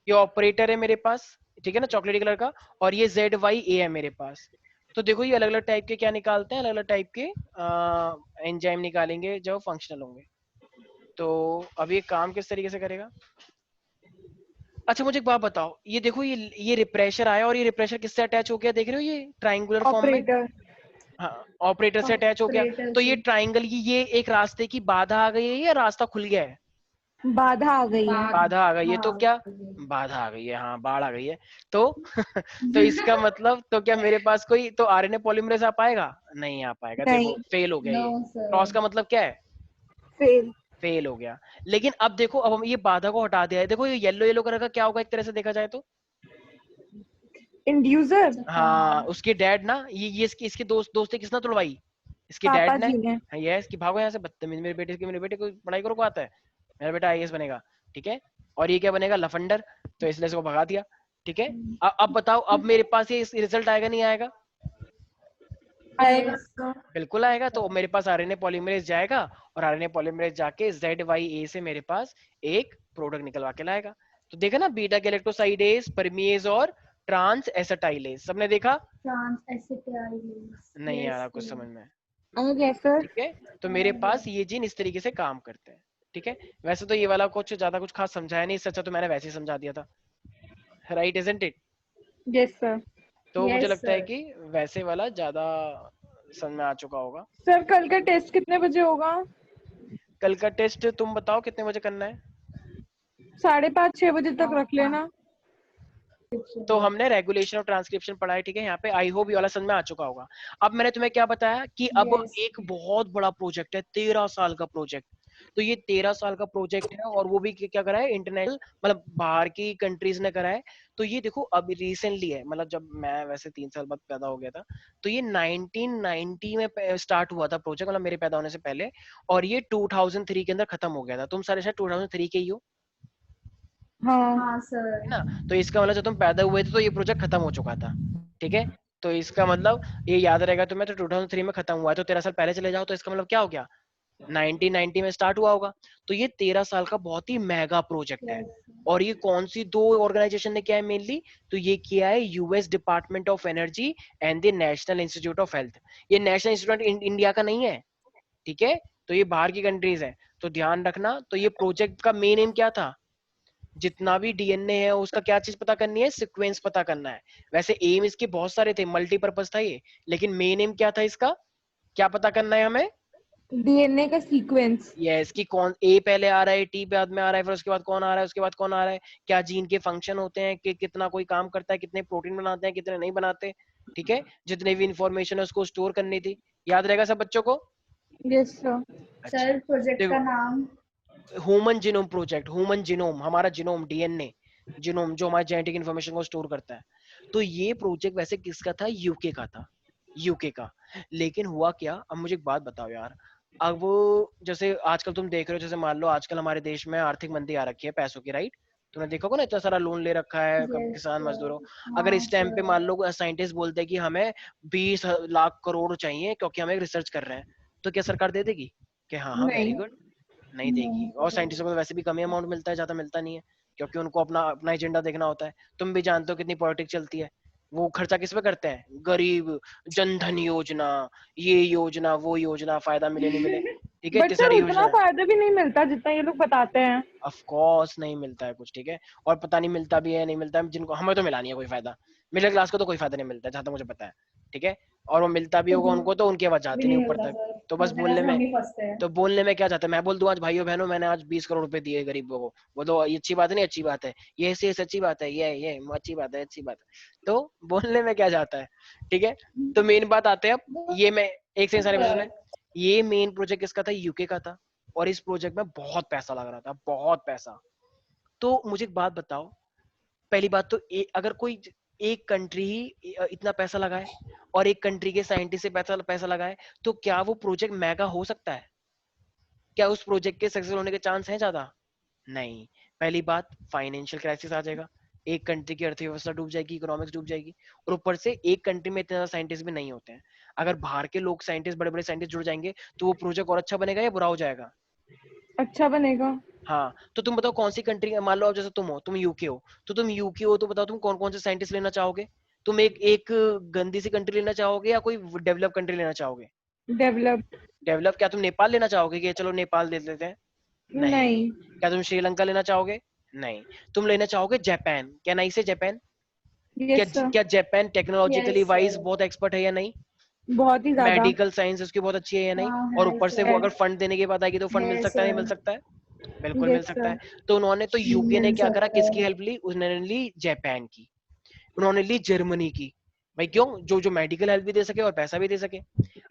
ये ऑपरेटर है मेरे पास, ठीक है ना, चॉकलेटी कलर का, और ये जेड वाई ए है मेरे पास। तो देखो ये अलग अलग टाइप के क्या निकालते हैं, अलग अलग टाइप के एंजाइम निकालेंगे जो फंक्शनल होंगे। तो अब ये काम किस तरीके से करेगा। अच्छा मुझे एक बात बताओ, ये देखो ये रिप्रेशर आया और ये रिप्रेशर किससे अटैच हो गया, देख रहे हो ये ट्राइंगुलर फॉर्म में। ऑपरेटर। हाँ, ऑपरेटर से अटैच हो गया। Operator तो ये से ट्राइंगल की ये एक रास्ते की बाधा आ गई है या रास्ता खुल गया है। बाधा आ गई है। बाधा आ गई है, तो क्या भाग बाधा आ गई है, हाँ बाढ़ आ गई है। तो तो इसका मतलब तो क्या मेरे पास कोई तो आरएनए पॉलीमरेज आ पाएगा, नहीं आ पाएगा, देखो नहीं। फेल हो गया ये। No, cross sir. का मतलब क्या है, फेल। फेल हो गया। लेकिन अब देखो, अब हम ये बाधा को हटा दिया है, देखो ये येलो येलो कलर का क्या होगा एक तरह से देखा जाए तो। इंड्यूसर। हाँ, उसके डैड ना, ये इसकी दोस्ती किसने तोड़वाई, इसके पापा डैड ने। जी ने। हाँ, ये इसकी भागो यहाँ से बदतमीज, मेरे बेटे को पढ़ाई करो को आता है, मेरा बेटा आईएएस बनेगा, ठीक है, और ये क्या बनेगा लफंडर, तो इसलिए इसको भगा दिया, ठीक है। अब बताओ, अब मेरे पास ये रिजल्ट आएगा नहीं आएगा, आएगा। Yes, sir. बिल्कुल आएगा। तो मेरे पास आरएनए पॉलीमरेज जाएगा और आरएनए पॉलीमरेज जाके जेड वाई ए से मेरे पास एक प्रोडक्ट निकलवा के लाएगा। तो देखा ना, बीटा गैलेक्टोसाइडेज, परमिएज और ट्रांस एसिटाइलेज, सबने देखा, Trans-acetylase. नहीं आ Yes, रहा कुछ sir. समझ में, यस सर। ठीक है। तो मेरे पास ये जीन इस तरीके से काम करते हैं, ठीक है। वैसे तो ये वाला कुछ ज्यादा कुछ खास समझाया नहीं, इससे अच्छा तो मैंने वैसे ही समझा दिया था, right isn't it. Yes sir. तो मुझे Yes, लगता है sir. कि वैसे वाला ज्यादा समझ में आ चुका होगा। सर कल का टेस्ट कितने बजे होगा। कल का टेस्ट तुम बताओ कितने बजे करना है। 5:30 6 बजे तक रख लेना। तो हमने रेगुलेशन और ट्रांसक्रिप्शन पढ़ा है, ठीक है, यहाँ पे आई होप ये वाला समझ में आ चुका होगा। अब मैंने तुम्हें क्या बताया कि अब Yes. एक बहुत बड़ा प्रोजेक्ट है, 13 साल का प्रोजेक्ट। तो ये 13 साल का प्रोजेक्ट है और वो भी क्या करा है, इंटरनेशनल मतलब बाहर की कंट्रीज ने करा है। तो ये देखो अभी रिसेंटली है, मतलब जब मैं वैसे 3 साल बाद पैदा हो गया था, तो ये 1990 में स्टार्ट हुआ था प्रोजेक्ट, मतलब मेरे पैदा होने से पहले, और ये 2003 के अंदर खत्म हो गया था। तुम सारे शायद 2003 के ही हो, हाँ। हाँ, sir. है ना। तो इसका मतलब जब तुम पैदा हुए थे तो ये प्रोजेक्ट खत्म हो चुका था, ठीक है। तो इसका मतलब ये याद रहेगा तुम्हें, तो 2003 में खत्म हुआ है, तो 13 साल पहले चले जाओ, तो इसका मतलब क्या हो गया, 1990 में स्टार्ट हुआ होगा। तो ये 13 साल का बहुत ही मेगा प्रोजेक्ट है। Yes. और ये कौन सी दो ऑर्गेनाइजेशन ने किया है मेनली, तो ये किया है US department of energy and the national institute of health. ये नेशनल इंस्टीट्यूट इंडिया का नहीं है, ठीक है, तो ये बाहर की कंट्रीज है। तो ध्यान रखना, तो ये प्रोजेक्ट का मेन एम क्या था, जितना भी डीएनए है उसका क्या चीज पता करनी है, सीक्वेंस पता करना है। वैसे एम इसके बहुत सारे थे, मल्टीपर्पज था ये, लेकिन मेन एम क्या था इसका, क्या पता करना है हमें, डीएनए का सीक्वेंस। ये इसकी कौन ए पहले आ रहा है, टी बाद में आ रहा है, फिर उसके बाद कौन आ रहा है, उसके बाद कौन आ रहा है, क्या जीन के फंक्शन होते हैं, कि कितना कोई काम करता है, कितने प्रोटीन बनाते हैं, कितने नहीं बनाते, ठीक है। जितने भी इंफॉर्मेशन है उसको स्टोर करनी थी, याद रहेगा सब बच्चों को। Yes sir. अच्छा, Sir, project देखो का नाम. Human genome project, human genome हमारा जीनोम, डीएनए जीनोम जो हमारे जेनेटिक इन्फॉर्मेशन को स्टोर करता है। तो ये प्रोजेक्ट वैसे किसका था, यूके का था, यूके का। लेकिन हुआ क्या, अब मुझे एक बात बताओ यार, अब वो जैसे आजकल तुम देख रहे हो, जैसे मान लो आजकल हमारे देश में आर्थिक मंदी आ रखी है पैसों की, राइट। तुमने देखा होगा ना, इतना सारा लोन ले रखा है Yes, किसान sir. मजदूरों। अगर हाँ, इस टाइम पे sir. मान लो साइंटिस्ट बोलते हैं कि हमें 20 लाख करोड़ चाहिए क्योंकि हम एक रिसर्च कर रहे हैं, तो क्या सरकार दे देगी कि हाँ हाँ वेरी नहीं। गुड, नहीं नहीं, देगी। और sir. साइंटिस्टों को तो वैसे भी कम ही अमाउंट मिलता है, ज्यादा मिलता नहीं है, क्योंकि उनको अपना अपना एजेंडा देखना होता है। तुम भी जानते हो कितनी पॉलिटिक्स चलती है, वो खर्चा किस पे करते हैं, गरीब, जनधन योजना, ये योजना वो योजना, फायदा मिले नहीं मिले, ठीक है, बट इतनी सर सारी उतना योजना है। फायदा भी नहीं मिलता जितना ये लोग बताते हैं। ऑफ कोर्स नहीं मिलता है कुछ, ठीक है, और पता नहीं मिलता भी है नहीं मिलता है, जिनको हमें तो मिला नहीं है कोई फायदा, मिडिल क्लास को तो कोई फायदा नहीं मिलता है जहां तक मुझे पता है, ठीक है। और वो मिलता भी तो होगा उनको तो उनकी आवाज भी जाती नहीं नहीं ऊपर मिलता, तक। सर. तो बस मिलने का बोलने तो में, हम ही फंसते हैं. तो बोलने में क्या चाहते हैं, मैं बोल दूं आज भाइयों बहनों मैंने आज 20 करोड़ रुपए दिए गरीबों को, वो तो ये अच्छी बात है, नहीं अच्छी बात है, ये सच्ची बात है, ये अच्छी बात है, अच्छी बात है। तो बोलने में क्या जाता है, ठीक है। तो मेन बात आते हैं अब, ये मैं एक से सारे में, ये मेन प्रोजेक्ट किसका था, यूके का था। और इस प्रोजेक्ट में बहुत पैसा लग रहा था, बहुत पैसा। तो मुझे एक बात बताओ, पहली बात तो अगर कोई एक कंट्री ही इतना पैसा लगाए और एक कंट्री के साइंटिस्ट से पैसा पैसा लगाए, तो क्या वो प्रोजेक्ट मेगा हो सकता है, क्या उस प्रोजेक्ट के सक्सेस होने के चांस हैं ज्यादा? नहीं। पहली बात, फाइनेंशियल क्राइसिस आ जाएगा, एक कंट्री की अर्थव्यवस्था डूब जाएगी, इकोनॉमिक्स डूब जाएगी, और ऊपर से एक कंट्री में इतने ज्यादा साइंटिस्ट भी नहीं होते हैं। अगर बाहर के लोग साइंटिस्ट, बड़े बड़े साइंटिस्ट जुड़ जाएंगे तो वो प्रोजेक्ट और अच्छा बनेगा या बुरा हो जाएगा? अच्छा बनेगा। हाँ, तो तुम बताओ कौन सी कंट्री, मान लो अब जैसे तुम हो, तुम यूके हो, तो तुम यूके हो तो बताओ तुम कौन कौन से साइंटिस्ट लेना चाहोगे? तुम एक एक गंदी सी कंट्री लेना चाहोगे या कोई डेवलप कंट्री लेना चाहोगे? डेवलप्ड। डेवलप, क्या तुम नेपाल लेना चाहोगे कि चलो नेपाल दे देते हैं? नहीं। नहीं। क्या तुम श्रीलंका लेना चाहोगे? नहीं। तुम लेना चाहोगे जापान, क्या नहीं से जापान? क्या यस सर। क्या Japan technologically Yes, wise sir. बहुत एक्सपर्ट है या नहीं? बहुत ही ज्यादा। मेडिकल साइंस उसकी बहुत अच्छी है या नहीं? हाँ और है ऊपर से वो सर, अगर फंड देने की बात आएगी तो फंड मिल है सकता है, नहीं मिल सर, सकता है? बिल्कुल मिल यस सकता सर। है। तो उन्होंने, तो यूके ने मिल क्या करा, सकता किसकी है। हेल्प ली? उन्होंने ली जापान की, उन्होंने ली जर्मनी की। भाई क्यों? जो जो मेडिकल हेल्प भी दे सके और पैसा भी दे सके।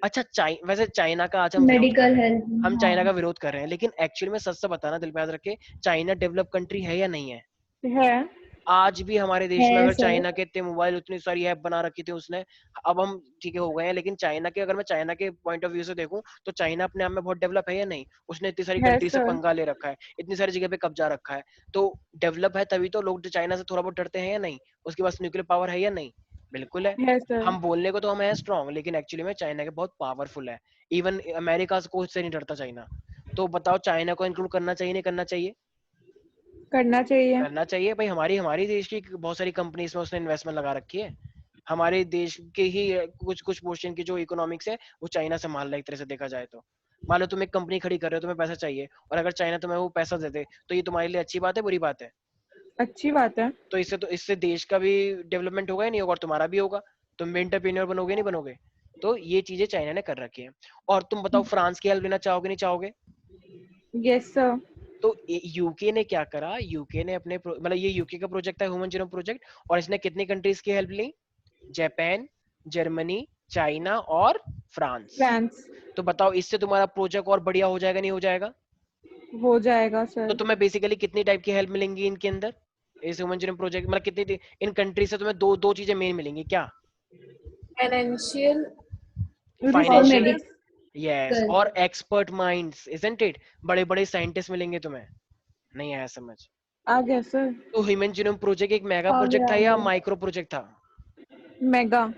अच्छा, वैसे चाइना का आज हम विरोध कर मेडिकल रहे हैं, हेल्प, हम हाँ चाइना का विरोध कर रहे हैं, लेकिन एक्चुअली में सच से बताना, दिल पे याद रखे, चाइना डेवलप कंट्री है या नहीं है? है। आज भी हमारे देश में है अगर सर। चाइना के इतने मोबाइल, उतनी सारी ऐप बना रखी थी उसने, अब हम ठीक है हो गए हैं, लेकिन चाइना के, अगर मैं चाइना के पॉइंट ऑफ व्यू से देखूं तो चाइना अपने आप में बहुत डेवलप है या नहीं? उसने इतनी सारी है कंट्री से सर। पंगा ले रखा है, इतनी सारी जगह पे कब्जा रखा है, तो डेवलप है, तभी तो लोग चाइना से थोड़ा बहुत डरते हैं या नहीं? उसके पास न्यूक्लियर पावर है या नहीं? बिल्कुल है। है सर। हम बोलने को तो हम है स्ट्रांग, लेकिन एक्चुअली में चाइना के बहुत पावरफुल है। इवन अमेरिका को से नहीं डरता चाइना। तो बताओ चाइना को इंक्लूड करना चाहिए नहीं करना चाहिए? करना चाहिए। करना चाहिए भाई। हमारी हमारी देश की बहुत सारी कंपनीज में उसने इन्वेस्टमेंट लगा रखी है। हमारे देश के ही कुछ कुछ पोर्शन की जो इकोनॉमिक्स है वो चाइना से मान ला, एक तरह से देखा जाए तो। मान लो तुम एक कंपनी खड़ी कर रहे हो, तुम्हें पैसा चाहिए, और अगर चाइना तुम्हें वो पैसा दे दे, तो ये तुम्हारे लिए अच्छी बात है, बुरी बात है? अच्छी बात है। तो इससे देश का भी डेवलपमेंट होगा या नहीं होगा, और तुम्हारा भी होगा। तुम भी एंटरप्रेन्योर बनोगे नहीं बनोगे? तो ये चीजें चाइना ने कर रखी है। और तुम बताओ फ्रांस की हेल्प लेना चाहोगे नहीं चाहोगे? Yes sir. तो यूके ने क्या करा, यूके ने अपने मतलब ये यूके का प्रोजेक्ट था, ह्यूमन जीनोम प्रोजेक्ट, और इसने कितनी कंट्रीज की हेल्प ली? जापान, जर्मनी, चाइना और फ्रांस। फ्रांस। तो बताओ इससे तुम्हारा प्रोजेक्ट और बढ़िया हो जाएगा नहीं हो जाएगा? हो जाएगा तो सर। तुम्हें बेसिकली कितनी टाइप की हेल्प मिलेंगी इनके अंदर, इस ह्यूमन जीनोम प्रोजेक्ट, मतलब कितनी इन कंट्री से तुम्हें दो दो चीजें मेन मिलेंगी क्या? फाइनेंशियल और फाइनेंशियल, रिसर्च। Yes, medical. और एक्सपर्ट माइंड्स, इजंट इट? बड़े बड़े साइंटिस्ट मिलेंगे तुम्हें। नहीं आया समझ? आ गया सर। तो ह्यूमन जीनोम प्रोजेक्ट एक मेगा आ प्रोजेक्ट गया था आ या गया। माइक्रो प्रोजेक्ट था? मेगा।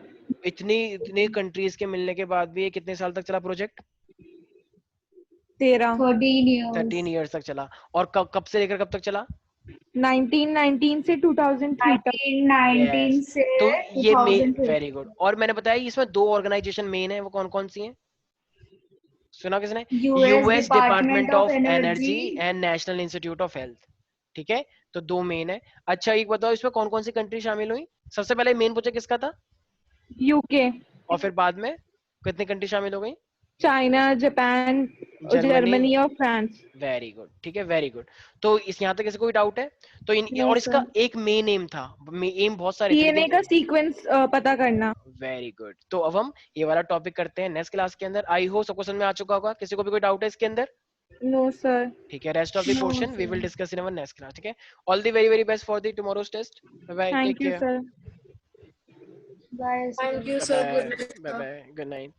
इतनी इतनी कंट्रीज के मिलने के बाद भी ये कितने साल तक चला प्रोजेक्ट? 13। 13 13 years। ईयर्स तक चला। और कब कब से लेकर कब तक चला? 1919 से 2003 तक। 1919 यस। से तो ये मे 2003। Very good. और मैंने बताया इसमें दो ऑर्गेनाइजेशन मेन है, वो कौन कौन सी हैं? सुना किसने? US US department department of of energy. Energy and national institute of health. ठीक है, तो दो मेन है। अच्छा एक बताओ इसमें कौन कौन सी कंट्री शामिल हुई? सबसे पहले मेन प्रोजेक्ट किसका था, यूके। और फिर बाद में कितनी कंट्री शामिल हो गई? China, Japan, Germany. जर्मनी और फ्रांस। वेरी गुड, ठीक है, वेरी गुड। तो इस यहाँ तक किसी कोई डाउट है? तो इन, नो और इसका सर। एक मेन एम था, एम बहुत सारे थे डीएनए लेकिन। का सीक्वेंस पता करना। Very good. तो अब हम ये वाला टॉपिक करते हैं नेक्स्ट क्लास के अंदर। आई होप सबको समझ में आ चुका होगा, किसी को भी कोई डाउट है इसके अंदर? No sir. ठीक है, rest of the no portion we will sir. Discuss in our next class. ठीक है, all the very very best for the tomorrow's test. Bye bye, take thank you care. Sir. Bye Thank sir. you, bye sir. Bye, Good night, bye sir. Bye, good night.